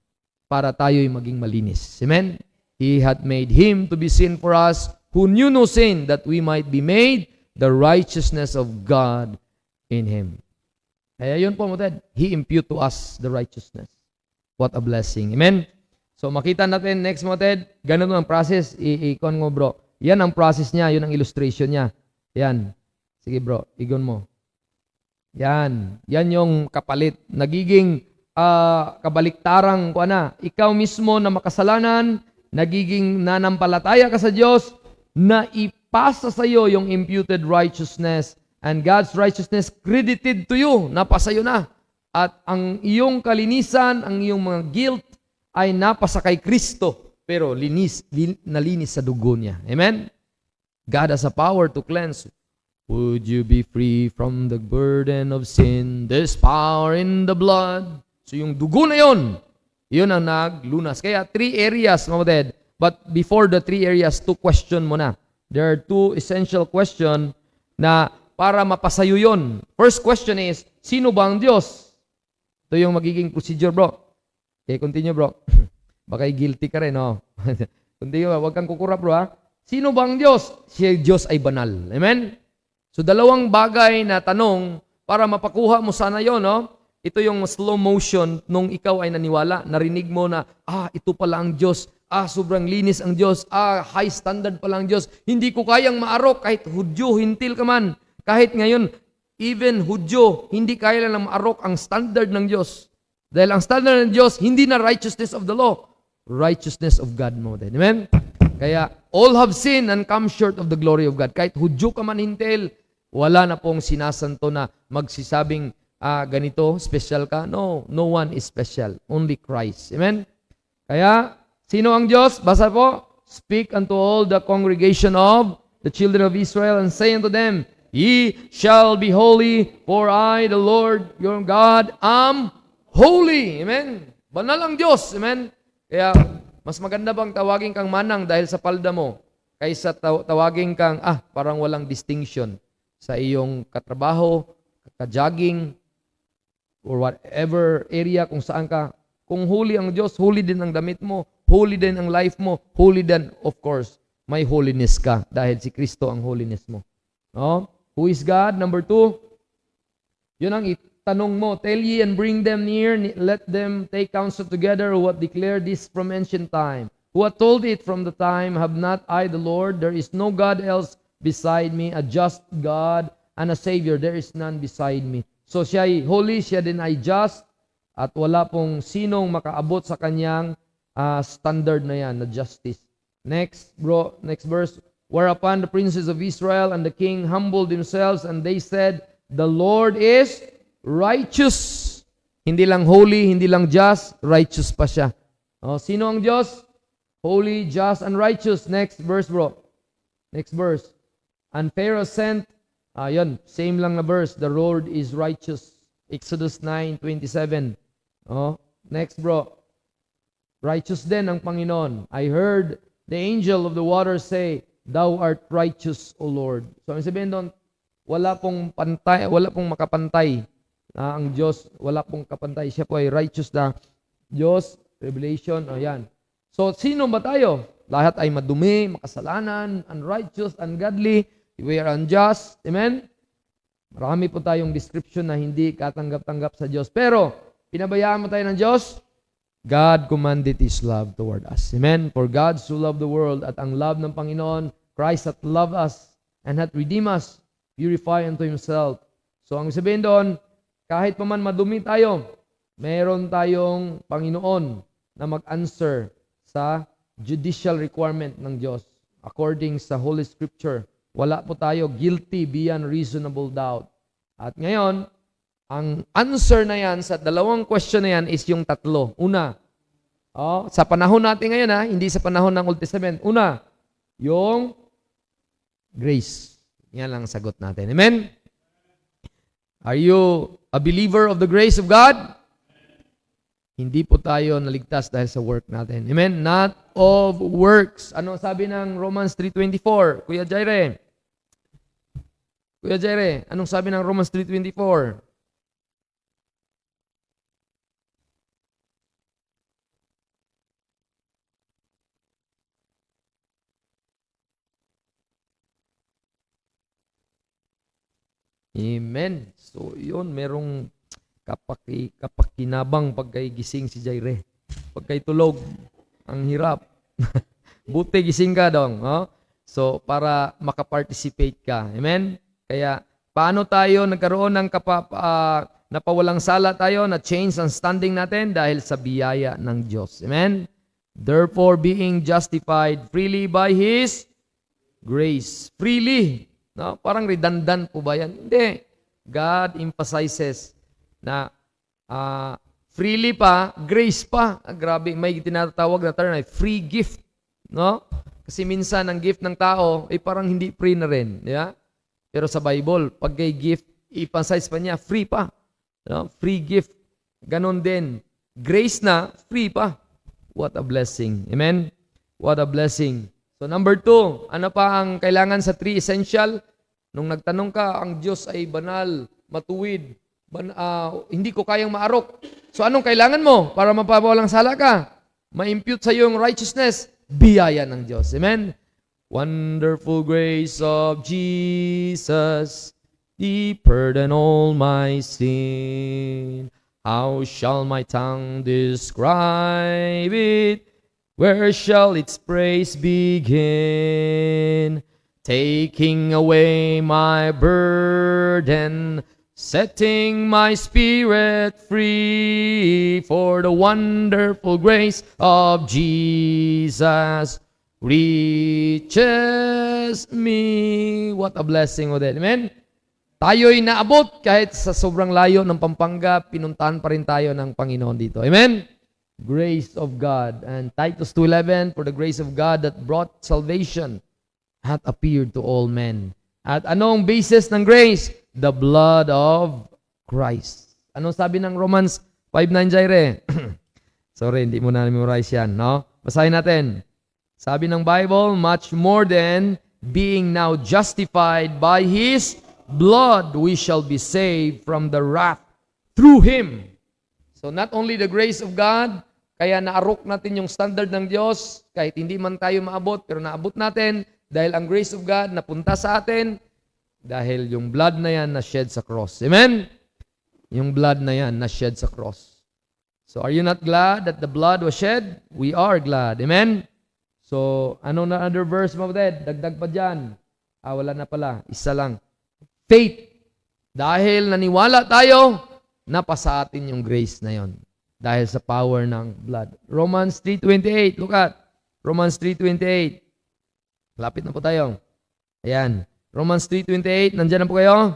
para tayo'y maging malinis. Amen? He had made Him to be sin for us, who knew no sin, that we might be made the righteousness of God in Him. Kaya yun po, Muted. He impute to us the righteousness. What a blessing. Amen? So makita natin next, Muted, ganun ang process. Ikon mo, bro. Yan ang process niya. Yun ang illustration niya. Yan. Sige, bro. Igon mo. Yan. Yan yung kapalit. Nagiging kabaliktarang ikaw mismo na makasalanan, nagiging nanampalataya ka sa Diyos, na ipasa sa iyo yung imputed righteousness, and God's righteousness credited to you, napasa iyo na. At ang iyong kalinisan, ang iyong mga guilt ay napasa kay Kristo, pero nalinis sa dugo niya. Amen? God has a power to cleanse. Would you be free from the burden of sin? There's power in the blood. So yung dugo na yun ang naglunas. Kaya 3 areas, mga kapatid. But before the 3 areas, 2 question muna. There are 2 essential question na para mapasayo yun. First question is, sino ba ang Diyos? Ito yung magiging procedure, bro. Okay, continue, bro. Baka guilty ka rin, no? Continue, huwag kang kukurap, bro, ha? Sino ba ang Diyos? Si Diyos ay banal. Amen? So, 2 bagay na tanong para mapakuha mo sana yon, no? Ito yung slow motion nung ikaw ay naniwala. Narinig mo na, ito pala ang Diyos. Sobrang linis ang Diyos. High standard pala ang Diyos. Hindi ko kayang maarok kahit Hudyo, hintil ka man. Kahit ngayon, even Hudyo, hindi kaya lang maarok ang standard ng Diyos. Dahil ang standard ng Diyos, hindi na righteousness of the law. Righteousness of God mo din. Amen? Kaya, all have sinned and come short of the glory of God. Kahit Hudyo ka man hintil, wala na pong sinasanto na magsisabing, ganito, special ka. No one is special. Only Christ. Amen? Kaya, sino ang Diyos? Basa po, speak unto all the congregation of the children of Israel and say unto them, Ye shall be holy, for I, the Lord your God, am holy. Amen? Banal ang Diyos. Amen? Kaya, mas maganda bang tawagin kang manang dahil sa palda mo, kaysa tawagin kang, parang walang distinction sa iyong katrabaho, ka-jogging, or whatever area kung saan ka. Kung holy ang Diyos, holy din ang damit mo, holy din ang life mo, holy din, of course, may holiness ka dahil si Kristo ang holiness mo. No? Who is God? Number 2, yun ang itanong mo. Tell ye and bring them near, let them take counsel together who hath declared this from ancient time. Who hath told it from the time, have not I the Lord? There is no God else beside me, a just God and a Savior. There is none beside me. So siya ay holy, siya din ay just, at wala pong sinong makaabot sa kanyang standard na yan, na justice. Next, bro, next verse. Whereupon the princes of Israel and the king humbled themselves, and they said, The Lord is righteous. Hindi lang holy, hindi lang just, righteous pa siya. Sino ang Diyos? Holy, just, and righteous. Next verse, bro. Next verse. And Pharaoh sent, same lang na verse, the Lord is righteous. Exodus 9:27. Next, bro. Righteous din ang Panginoon. I heard the angel of the waters say, Thou art righteous, O Lord. So, ang sabihin doon, wala pong makapantay na ang Diyos, wala pong kapantay. Siya po ay righteous na Diyos. Revelation, ayan. So, sino ba tayo? Lahat ay madumi, makasalanan, unrighteous, ungodly, we are unjust. Amen? Marami po tayong description na hindi katanggap-tanggap sa Diyos. Pero, pinabayaan mo tayo ng Diyos, God commanded His love toward us. Amen? For God so loved the world, at ang love ng Panginoon, Christ hath loved us and hath redeemed us, purify unto Himself. So, ang sabihin doon, kahit pa man madumi tayo, meron tayong Panginoon na mag-answer sa judicial requirement ng Diyos. According sa Holy Scripture, wala po tayo guilty beyond reasonable doubt. At ngayon, ang answer na yan sa 2 question na yan is yung 3. Una, sa panahon natin ngayon, hindi sa panahon ng Old Testament. Una, yung grace. Yan lang sagot natin. Amen? Are you a believer of the grace of God? Hindi po tayo naligtas dahil sa work natin. Amen? Not of works. Ano sabi ng Romans 3:24? Kuya Jaire, anong sabi ng Romans 3:24? Amen. So, yun, merong kapakinabang pagkay gising si Jaire. Pagkay tulog, ang hirap. Buti gising ka dong. Oh? So, para makaparticipate ka. Amen? Kaya, paano tayo nagkaroon ng napawalang sala tayo, na change ang standing natin dahil sa biyaya ng Diyos. Amen? Therefore, being justified freely by His grace. Freely. No? Parang redundant po ba yan? Hindi. God emphasizes na freely pa, grace pa. Grabe, may tinatawag na term na free gift. No? Kasi minsan, ang gift ng tao ay parang hindi free na rin. Yeah? Pero sa Bible, pag kay gift, i-emphasize pa niya, free pa. No? Free gift. Ganon din. Grace na, free pa. What a blessing. Amen? What a blessing. So number 2, ano pa ang kailangan sa 3 essential? Nung nagtanong ka, ang Diyos ay banal, matuwid, hindi ko kayang maarok. So anong kailangan mo para mapawalang sala ka? Ma-impute sa iyo yung righteousness, biyaya ng Diyos. Amen? Wonderful grace of Jesus, deeper than all my sin. How shall my tongue describe it? Where shall its praise begin? Taking away my burden, setting my spirit free, for the wonderful grace of Jesus reaches me. What a blessing of that. Amen? Tayo'y naabot kahit sa sobrang layo ng Pampanga, pinuntahan pa rin tayo ng Panginoon dito. Amen? Grace of God. And Titus 2:11, for the grace of God that brought salvation hath appeared to all men. At anong basis ng grace? The blood of Christ. Anong sabi ng Romans 5:9, Jaire? Sorry, hindi mo na memorize yan, no? Basahin natin. Sabi ng Bible, much more than being now justified by His blood, we shall be saved from the wrath through Him. So not only the grace of God, kaya naarok natin yung standard ng Diyos, kahit hindi man tayo maabot, pero naabot natin, dahil ang grace of God napunta sa atin, dahil yung blood na yan na shed sa cross. Amen? Yung blood na yan na shed sa cross. So are you not glad that the blood was shed? We are glad. Amen? So, ano na other verse, Mabded? Dagdag pa dyan. Wala na pala. Isa lang. Faith. Dahil naniwala tayo, napasa atin yung grace na yon. Dahil sa power ng blood. Romans 3:28. Look at. Romans 3:28. Lapit na po tayo. Ayan. Romans 3:28. Nandiyan na po kayo?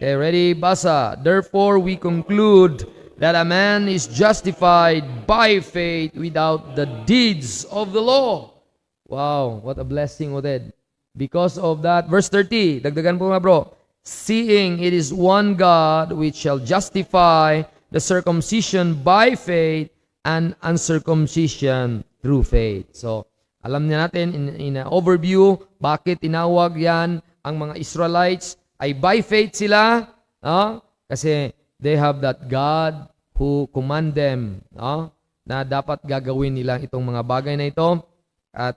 Okay, ready? Basa. Therefore, we conclude that a man is justified by faith without the deeds of the law. Wow, what a blessing, Oded. Because of that, verse 30, dagdagan po mga bro, seeing it is one God which shall justify the circumcision by faith and uncircumcision through faith. So, alam niya natin in an overview, bakit tinawag yan ang mga Israelites ay by faith sila, kasi they have that God who command them, na dapat gagawin nila itong mga bagay na ito. At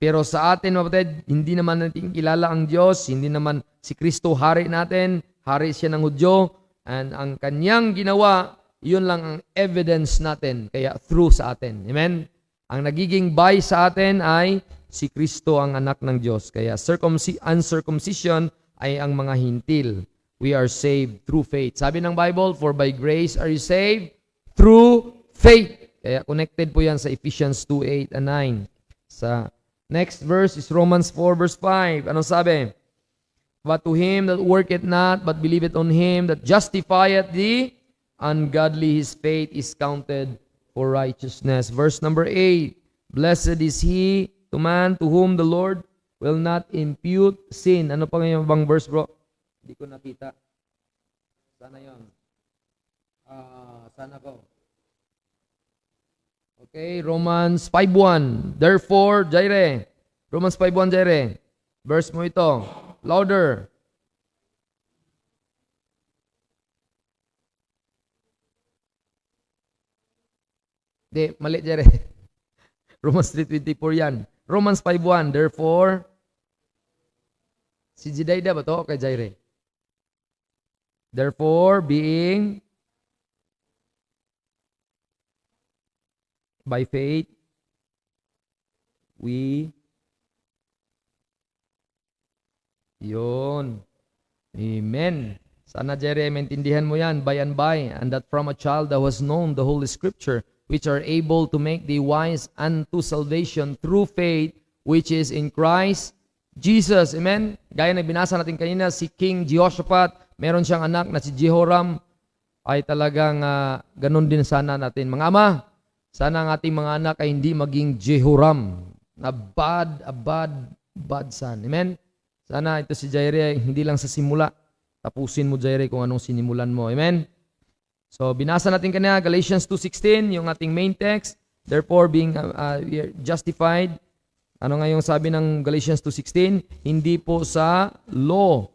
pero sa atin, mapatid, hindi naman natin kilala ang Diyos, hindi naman si Kristo hari natin, hari siya ng Hudyo, and ang kanyang ginawa, yun lang ang evidence natin, kaya through sa atin. Amen? Ang nagiging by sa atin ay si Kristo ang anak ng Diyos. Kaya uncircumcision ay ang mga hintil. We are saved through faith. Sabi ng Bible, for by grace are you saved through faith. Kaya connected po yan sa Ephesians 2:8 and 9. Sa next verse is Romans 4 verse 5. Ano sabi? But to him that worketh not, but believeth on him that justifieth the ungodly, his faith is counted for righteousness. Verse number 8. Blessed is he to man to whom the Lord will not impute sin. Ano pa ngayon bang verse, bro? Hindi ko nakita. Sana yun. Sana ko. Okay, Romans 5:1. Therefore, Jaire. Romans 5:1, Jaire. Verse mo ito. Louder. Di, mali, Jaire. Romans 3:24 yan. Romans 5:1. Therefore, si Jidaida ba to? Okay, Jaire. Therefore, being By faith, we, yun. Amen. Sana, Jerry, maintindihan mo yan by and by, and that from a child thou hast known the Holy Scripture, which are able to make thee wise unto salvation through faith, which is in Christ Jesus. Amen? Gaya na binasa natin kanina, si King Jehoshaphat, meron siyang anak na si Jehoram, ay talagang ganun din sana natin. Mga ama, sana ang ating mga anak ay hindi maging Jehoram, na bad son. Amen? Sana ito si Jaire, hindi lang sa simula. Tapusin mo, Jaire, kung anong sinimulan mo. Amen? So, binasa natin kanina, Galatians 2:16, yung ating main text. Therefore, being we are justified. Ano nga yung sabi ng Galatians 2:16? Hindi po sa law,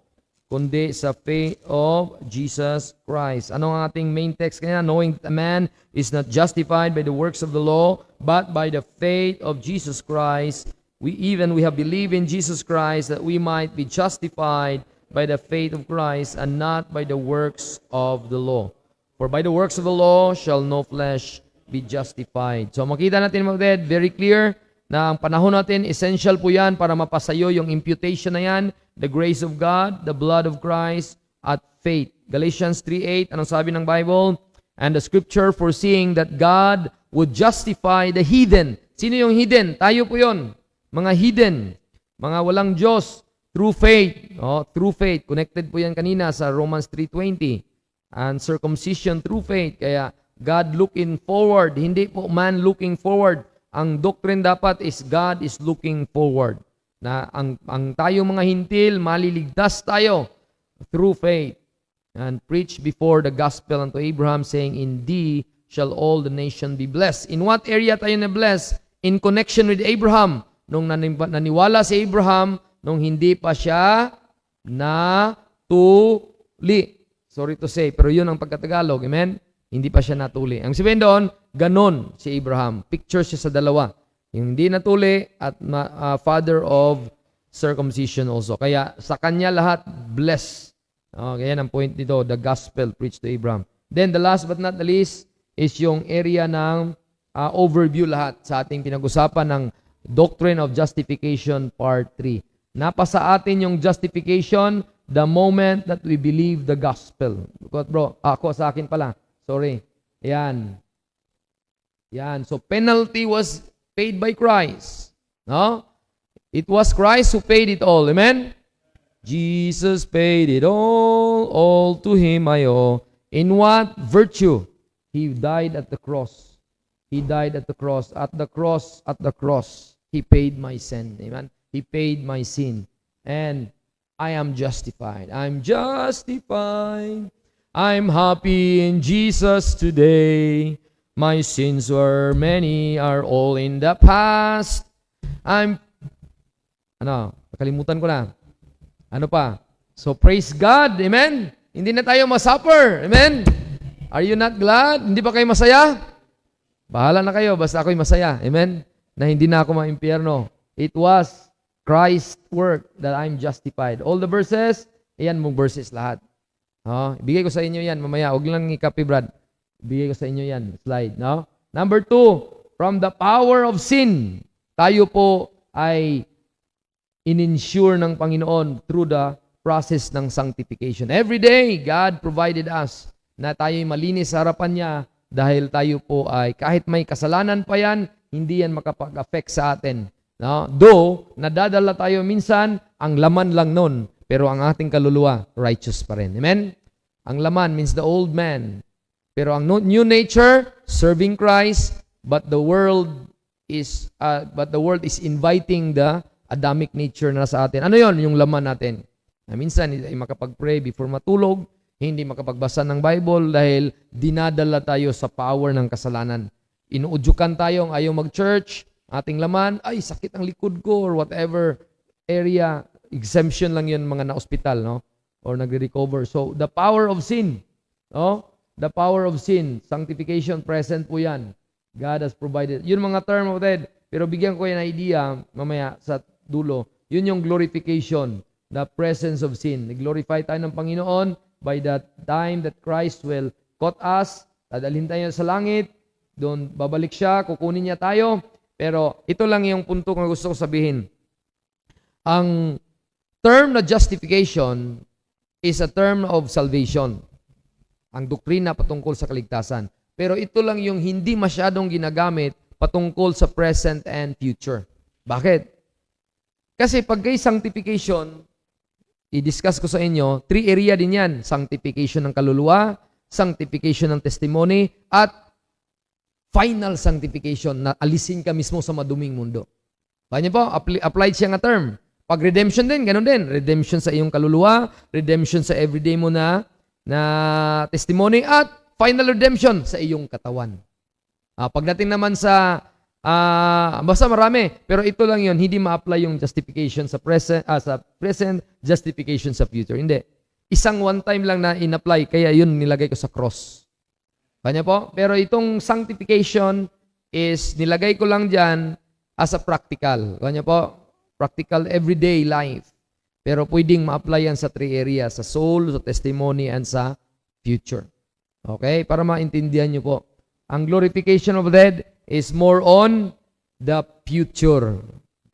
kundi sa faith of Jesus Christ. Ano ang ating main text kanina? Knowing that a man is not justified by the works of the law, but by the faith of Jesus Christ. We have believed in Jesus Christ that we might be justified by the faith of Christ and not by the works of the law. For by the works of the law shall no flesh be justified. So makita natin mga very clear na ang panahon natin, essential po yan para mapasayo yung imputation na yan, the grace of God, the blood of Christ, at faith. Galatians 3:8, anong sabi ng Bible? And the scripture foreseeing that God would justify the heathen. Sino yung heathen? Tayo po yon. Mga heathen, mga walang Diyos, through faith. Through faith. Connected po yan kanina sa Romans 3:20. And circumcision through faith. Kaya God looking forward. Hindi po man looking forward. Ang doctrine dapat is God is looking forward. Na ang tayo mga hintil, maliligtas tayo through faith. And preach before the gospel unto Abraham, saying, in thee shall all the nation be blessed. In what area tayo na blessed? In connection with Abraham. Nung naniwala si Abraham, nung hindi pa siya natuli. Sorry to say, pero yun ang pagkatagalog. Amen? Hindi pa siya natuli. Ang sabihin doon, ganon si Abraham. Picture siya sa dalawa. Yung hindi natuli at father of circumcision also. Kaya sa kanya lahat blessed. Kaya ang point dito, the gospel preached to Abraham. Then the last but not the least is yung area ng overview lahat sa ating pinag-usapan ng Doctrine of Justification Part 3. Napasa atin yung justification the moment that we believe the gospel. Bro, ako sa akin pala. Sorry. Yan. So penalty was paid by Christ. No? It was Christ who paid it all. Amen? Jesus paid it all to Him I owe. In what virtue? He died at the cross. He died at the cross. At the cross, He paid my sin. Amen? He paid my sin. And I am justified. I'm justified. I'm happy in Jesus today. My sins were many, are all in the past. Nakalimutan ko na. Ano pa? So praise God. Amen? Hindi na tayo masuffer. Amen? Are you not glad? Hindi ba kayo masaya? Bahala na kayo, basta ako'y masaya. Amen? Na hindi na ako maimpyerno. It was Christ's work that I'm justified. All the verses, ayan mong verses lahat. Ibigay ko sa inyo yan mamaya. Huwag lang i-copy, Brad. Ibigay ko sa inyo yan. Slide. No? Number 2, from the power of sin, tayo po ay in-insure ng Panginoon through the process ng sanctification. Every day, God provided us na tayo'y malinis sa harapan niya dahil tayo po ay kahit may kasalanan pa yan, hindi yan makapag-affect sa atin. No? Though, nadadala tayo minsan, ang laman lang nun, pero ang ating kaluluwa, righteous pa rin. Amen? Ang laman means the old man. Pero ang new nature, serving Christ, but the world is inviting the Adamic nature na sa atin. Ano yon? Yung laman natin. Na minsan, ay makapag-pray before matulog, hindi makapagbasa ng Bible dahil dinadala tayo sa power ng kasalanan. Inuudyukan tayo, ayaw mag-church, ating laman, ay sakit ang likod ko or whatever area, exemption lang yun mga na-hospital, no? Or nagre-recover. So, the power of sin, no? The power of sin, sanctification, present po yan. God has provided. Yun mga term of that. Pero bigyan ko yung idea, mamaya sa dulo, yun yung glorification, the presence of sin. Glorify tayo ng Panginoon by that time that Christ will caught us, dadalhin tayo sa langit, Doon, babalik siya, kukunin niya tayo. Pero ito lang yung punto na gusto ko sabihin. Ang term na justification is a term of salvation. Ang doktrina patungkol sa kaligtasan. Pero ito lang yung hindi masyadong ginagamit patungkol sa present and future. Bakit? Kasi pag kay sanctification, i-discuss ko sa inyo, 3 area din yan. Sanctification ng kaluluwa, sanctification ng testimony, at final sanctification na alisin ka mismo sa maduming mundo. Kanya po, applied siya nga term. Pag redemption din, ganun din. Redemption sa iyong kaluluwa, redemption sa everyday mo na testimony, at final redemption sa iyong katawan. Pagdating naman sa, basta marami, pero ito lang yun, hindi ma-apply yung justification sa present, justification sa future. Hindi. Isang one time lang na in-apply, kaya yun nilagay ko sa cross. Kanya po? Pero itong sanctification is nilagay ko lang dyan as a practical. Kanya po? Practical everyday life. Pero pwedeng ma-apply yan sa 3 areas, sa soul, sa testimony, and sa future. Okay? Para maintindihan nyo po. Ang glorification of the dead is more on the future.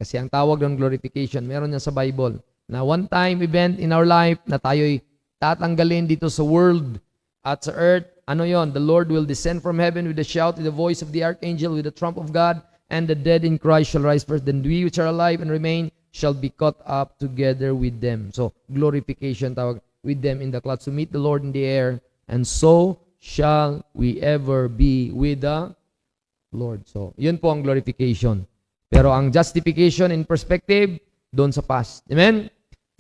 Kasi ang tawag ng glorification, meron yan sa Bible, na one-time event in our life na tayo'y tatanggalin dito sa world at sa earth. Ano yon? The Lord will descend from heaven with a shout, with the voice of the archangel, with the trump of God, and the dead in Christ shall rise first. Then we which are alive and remain shall be caught up together with them. So, glorification tawag, with them in the clouds to meet the Lord in the air, and so shall we ever be with the Lord. So, yun po ang glorification. Pero ang justification in perspective, doon sa past. Amen?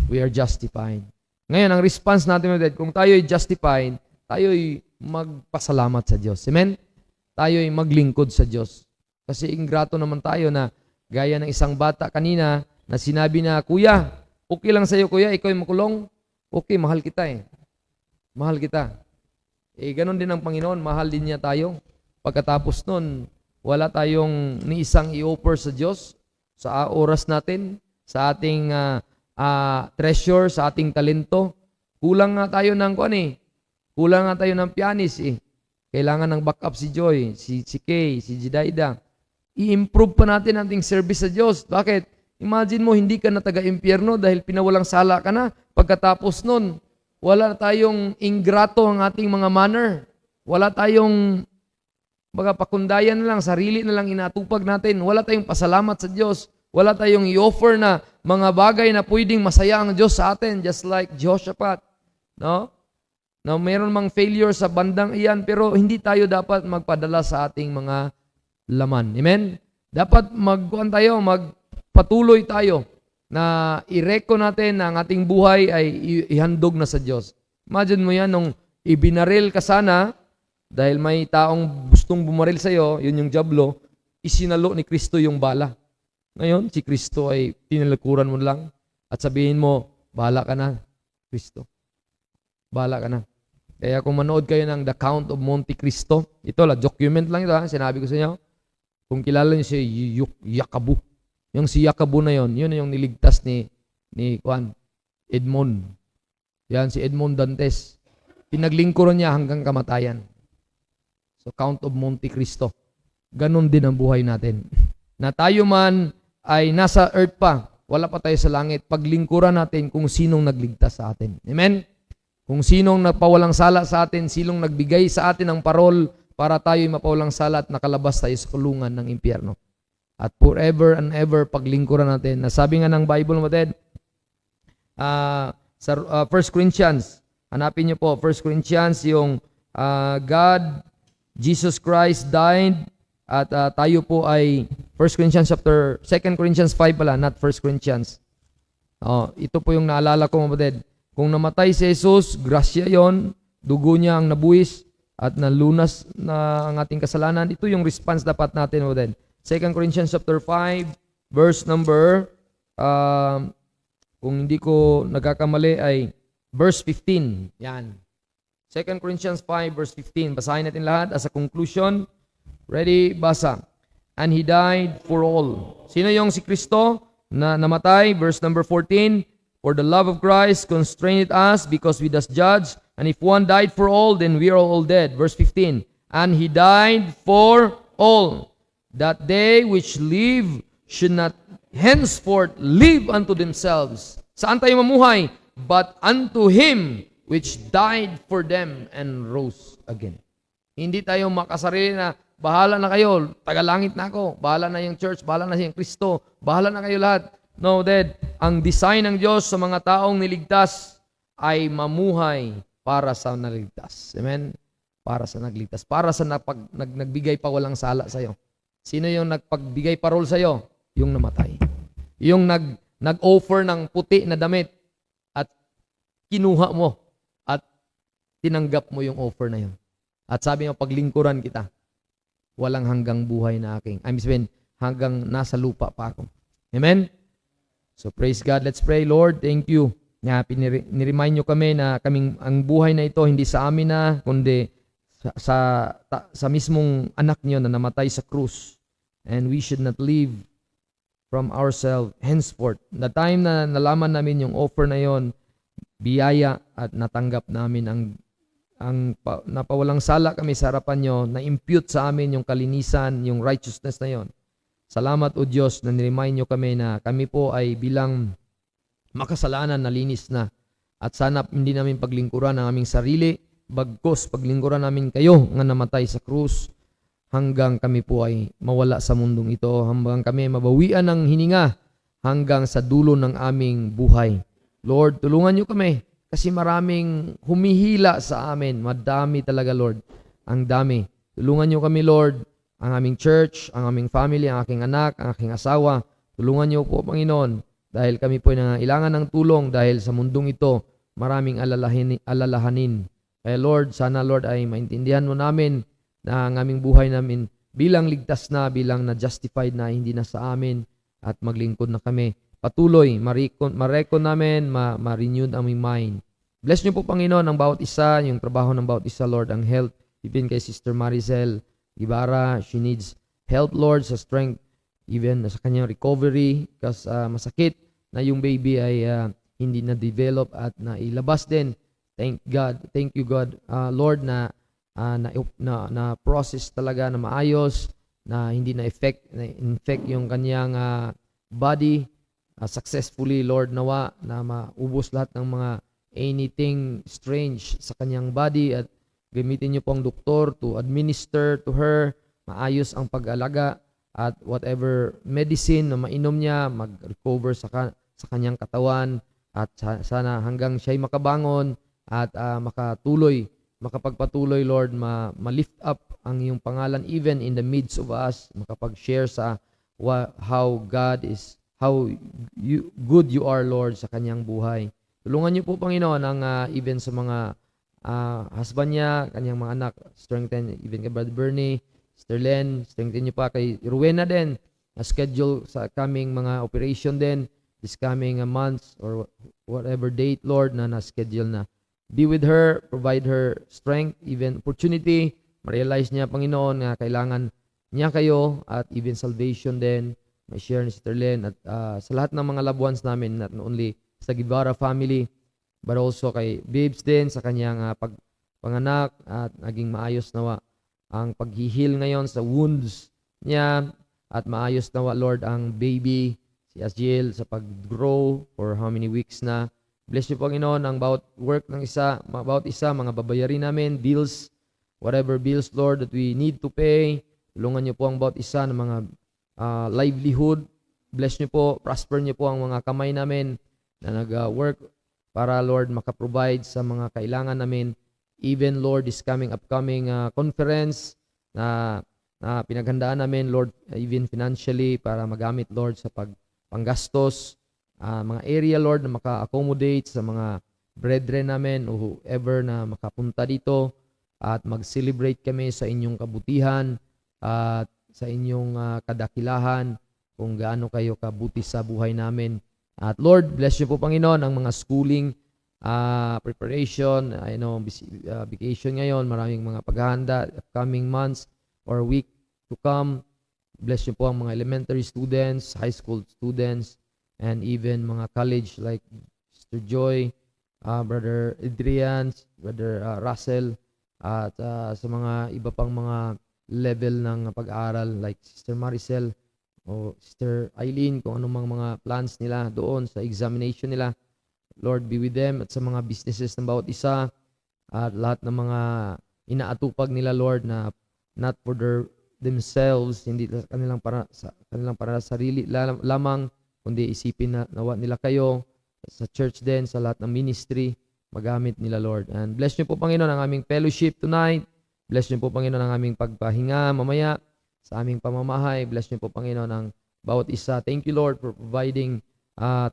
We are justified. Ngayon, ang response natin, kung tayo ay justified, tayo ay magpasalamat sa Diyos. Amen? Tayo ay maglingkod sa Diyos. Kasi ingrato naman tayo na gaya ng isang bata kanina na sinabi na, Kuya, okay lang sa'yo, Kuya, ikaw ay makulong. Okay, mahal kita eh. Mahal kita. Ganon din ang Panginoon, mahal din niya tayo. Pagkatapos nun, wala tayong ni isang i-offer sa Diyos, sa oras natin, sa ating treasure, sa ating talento. Kulang nga tayo ng kulang nga tayo ng pianist eh. Kailangan ng backup si Joy, si Kay, si Jidaida. I-improve pa natin ating service sa Diyos. Bakit? Imagine mo, hindi ka na taga-impyerno dahil pinawalang sala ka na. Pagkatapos nun, wala tayong ingrato ang ating mga manner. Wala tayong pakundayan na lang, sarili na lang inatupag natin. Wala tayong pasalamat sa Diyos. Wala tayong i-offer na mga bagay na pwedeng masaya ang Diyos sa atin, just like Jehoshaphat. No? Now, meron mang failure sa bandang iyan, pero hindi tayo dapat magpadala sa ating mga laman. Amen? Dapat magpatuloy tayo na i-reco natin na ang ating buhay ay ihandog na sa Diyos. Imagine mo yan, nung ibinaril ka sana, dahil may taong gustong bumaril sa'yo, yun yung jablo, isinalo ni Kristo yung bala. Ngayon, si Kristo ay tinalakuran mo lang at sabihin mo, bahala ka na, Kristo. Bahala ka na. Kaya kung manood kayo ng The Count of Monte Cristo, ito la document lang ito, sinabi ko sa inyo. Kung kilala niyo si Yakabu. Yung si Yakabu na yun yung niligtas ni Edmond. Yan, si Edmond Dantes. Pinaglingkuran niya hanggang kamatayan. So, Count of Monte Cristo. Ganon din ang buhay natin. Na tayo man ay nasa earth pa, wala pa tayo sa langit, paglingkuran natin kung sinong nagligtas sa atin. Amen? Kung sinong nagpawalang sala sa atin, sinong nagbigay sa atin ng parol para tayo'y mapawalang sala at nakalabas tayo sa kulungan ng impyerno. At forever and ever paglingkuran natin. Nasabi nga ng Bible natin, sa 1 Corinthians, hanapin niyo po, 1 Corinthians, yung God, Jesus Christ died, at tayo po ay 1 Corinthians 2 Corinthians 5 pala, not 1 Corinthians. Ito po yung naalala ko, kapatid. Kung namatay si Jesus, grasya yon, dugo niya ang nabuwis at nalunas na ang ating kasalanan. Ito yung response dapat natin, kapatid. 2 Corinthians 5, verse number, kung hindi ko nagkakamali ay verse 15. Yan. 2 Corinthians 5, verse 15. Basahin natin lahat as a conclusion. Ready? Basa. And He died for all. Sino yung si Kristo na namatay? Verse number 14. For the love of Christ constrained us because we thus judge. And if one died for all, then we are all dead. Verse 15. And He died for all, that they which live should not henceforth live unto themselves. Saan tayo mamuhay? But unto Him which died for them and rose again. Hindi tayo makasarili na, bahala na kayo, tagalangit na ako, bahala na yung church, bahala na yung Kristo, bahala na kayo lahat. No, Dad, ang design ng Diyos sa mga taong niligtas ay mamuhay para sa naligtas. Amen? Para sa nagligtas. Para sa nagbigay pa walang sala sa'yo. Sino yung nagpagbigay parol sa'yo? Yung namatay. Yung nag-offer ng puti na damit at kinuha mo at tinanggap mo yung offer na yun. At sabi mo, paglingkuran kita, walang hanggang buhay na aking. I'm saying, hanggang nasa lupa pa ako. Amen? So praise God. Let's pray. Lord, thank you. Niremind nyo kami na ang buhay na ito hindi sa amin na, kundi sa mismong anak nyo na namatay sa krus. And we should not live from ourselves henceforth. The time na nalaman namin yung offer na yon, biyaya at natanggap namin napawalang sala kami sa harapan nyo, na-impute sa amin yung kalinisan, yung righteousness na yon. Salamat o Diyos na niremind nyo kami na kami po ay bilang makasalanan na linis na. At sana hindi namin paglingkuran ang aming sarili, bagkos paglingkuran namin kayo nga namatay sa krus hanggang kami po ay mawala sa mundong ito, hanggang kami mabawian ng hininga hanggang sa dulo ng aming buhay. Lord, tulungan nyo kami kasi maraming humihila sa amin. Madami talaga, Lord. Ang dami. Tulungan nyo kami, Lord, ang aming church, ang aming family, ang aking anak, ang aking asawa. Tulungan nyo po, Panginoon, dahil kami po ay nangailangan ng tulong dahil sa mundong ito, maraming alalahanin. Kaya Lord, sana Lord ay maintindihan mo namin na ang aming buhay namin bilang ligtas na, bilang na-justified na, hindi na sa amin at maglingkod na kami. Patuloy, ma-recon namin, ma-renewed ang aming mind. Bless niyo po, Panginoon, ang bawat isa, yung trabaho ng bawat isa, Lord, ang health. Even kay Sister Maricel Ibarra, she needs help, Lord, sa strength, even sa kanyang recovery, kasi masakit na yung baby ay hindi na-develop at nailabas din. Thank God. Thank you, God. Lord, na process talaga na maayos, na hindi na-infect yung kanyang body successfully, Lord, nawa na maubos lahat ng mga anything strange sa kanyang body at gamitin niyo po ang doktor to administer to her, maayos ang pag-alaga at whatever medicine na mainom niya, mag-recover sa kanyang katawan at sana hanggang siya'y makabangon at makapagpatuloy, Lord, ma-lift up ang iyong pangalan even in the midst of us, makapag-share sa how good you are, Lord, sa kanyang buhay. Tulungan niyo po, Panginoon, ang even sa mga husband niya, kanyang mga anak, strengthen, even kay Brother Bernie, Sister Len, strengthen niyo pa kay Rowena din, schedule sa coming mga operation din, this coming months or whatever date, Lord, na na-schedule na. Be with her, provide her strength, even opportunity, ma-realize niya, Panginoon, na kailangan niya kayo at even salvation din, may share ni Sister Len at sa lahat ng mga loved ones namin, not only sa Guevara family, but also kay Babes din sa kanyang pagpanganak at naging maayos nawa ang paghihil ngayon sa wounds niya at maayos nawa, Lord, ang baby, si Aziel, sa pag-grow for how many weeks na. Bless you, Panginoon, ang bawat work ng bawat isa, mga babayarin namin, bills, whatever bills, Lord, that we need to pay. Tulungan niyo po ang bawat isa ng mga livelihood. Bless niyo po, prosper niyo po ang mga kamay namin na nag-work para, Lord, makaprovide sa mga kailangan namin. Even, Lord, this upcoming conference na pinaghandaan namin, Lord, even financially para magamit, Lord, sa panggastos. Mga area, Lord, na maka-accommodate sa mga brethren namin o whoever na makapunta dito at mag-celebrate kami sa inyong kabutihan at sa inyong kadakilahan kung gaano kayo kabuti sa buhay namin. At Lord, bless you po, Panginoon, ang mga schooling preparation, vacation ngayon, maraming mga paghahanda, upcoming months or week to come. Bless you po ang mga elementary students, high school students, and even mga college like Sister Joy, Brother Adrian, Brother Russell, at sa mga iba pang mga level ng pag-aaral like Sister Maricel o Sister Eileen, kung anong mga plans nila doon sa examination nila. Lord, be with them at sa mga businesses ng bawat isa at lahat ng mga inaatupag nila, Lord, na not for themselves, hindi kanilang para sa sarili lamang, kundi isipin na nawa nila kayo sa church din, sa lahat ng ministry, magamit nila, Lord. And bless niyo po, Panginoon, ang aming fellowship tonight. Bless niyo po, Panginoon, ang aming pagpahinga mamaya sa aming pamamahay. Bless niyo po, Panginoon, ang bawat isa. Thank you, Lord, for providing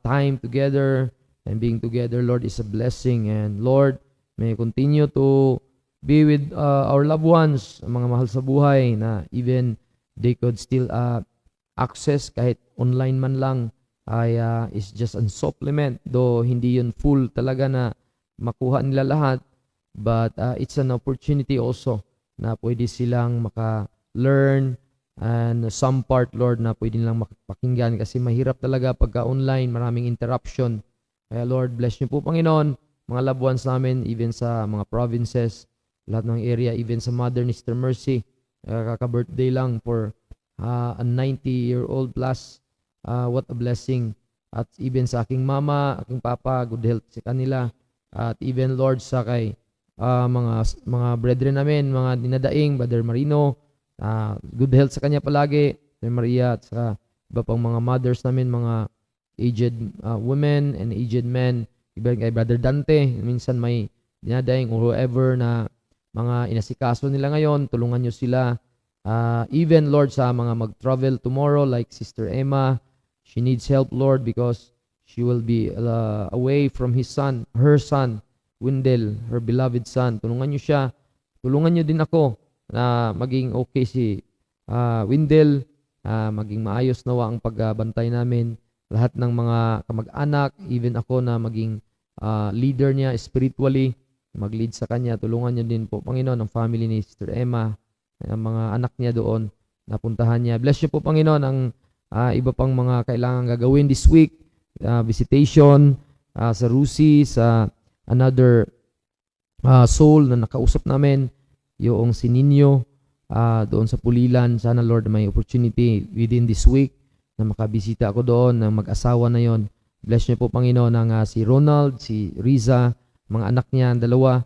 time together, and being together, Lord, is a blessing. And Lord, may continue to be with our loved ones, ang mga mahal sa buhay, na even they could still access kahit online man lang, ay is just a supplement, though hindi yun full talaga na makuha nila lahat, but it's an opportunity also na pwede silang maka-learn, and some part, Lord, na pwede nilang makapakinggan kasi mahirap talaga pagka online, maraming interruption. Kaya Lord, bless niyo po, Panginoon, mga loved ones namin, even sa mga provinces, lahat ng area, even sa mother ni Sister Mercy, kaka-birthday lang for a 90-year-old plus. What a blessing. At even sa aking mama, aking papa, good health sa kanila. At even, Lord, sa kay mga brethren namin, mga dinadaing, Brother Marino, good health sa kanya palagi, Sister Maria, at sa iba pang mga mothers namin, mga aged women and aged men, iba kay Brother Dante, minsan may dinadaing or whoever na mga inasikaso nila ngayon, tulungan nyo sila. Even, Lord, sa mga mag-travel tomorrow, like Sister Emma, she needs help, Lord, because she will be away from her son, Wendell, her beloved son. Tulungan nyo siya. Tulungan nyo din ako na maging okay si Wendell, maging maayos nawa ang pagbantay namin. Lahat ng mga kamag-anak, even ako na maging leader niya spiritually, mag-lead sa kanya. Tulungan nyo din po, Panginoon, ang family ni Sister Emma, ang mga anak niya doon, napuntahan niya. Bless niyo po, Panginoon, ang iba pang mga kailangan gagawin this week, visitation sa Rusi, sa another soul na nakausap namin, yung si Nino, doon sa Pulilan. Sana, Lord, may opportunity within this week na makabisita ako doon, na mag-asawa na yon. Bless niyo po, Panginoon, ang si Ronald, si Riza, mga anak niya, ang dalawa.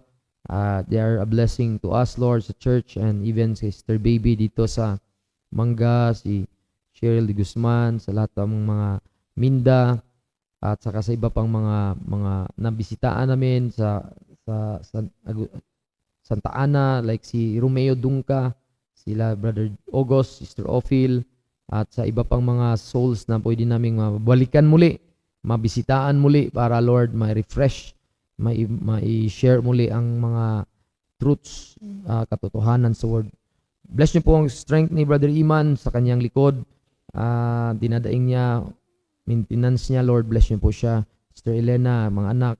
They are a blessing to us, Lord, sa church, and even si Sister Baby dito sa Mangga, si Cheryl de Guzman, sa lahat ng mga Minda, at saka sa iba pang mga nabisitaan namin sa Santa Ana, like si Romeo Dungka, sila Brother August, Sister Ophil, at sa iba pang mga souls na pwede namin mabalikan muli, mabisitaan muli para, Lord, ma-refresh, mai-share muli ang mga truths, katotohanan sa word. Bless niyo po ang strength ni Brother Iman sa kanyang likod. Dinadaing niya, maintenance niya, Lord, bless niyo po siya. Sister Elena, mga anak,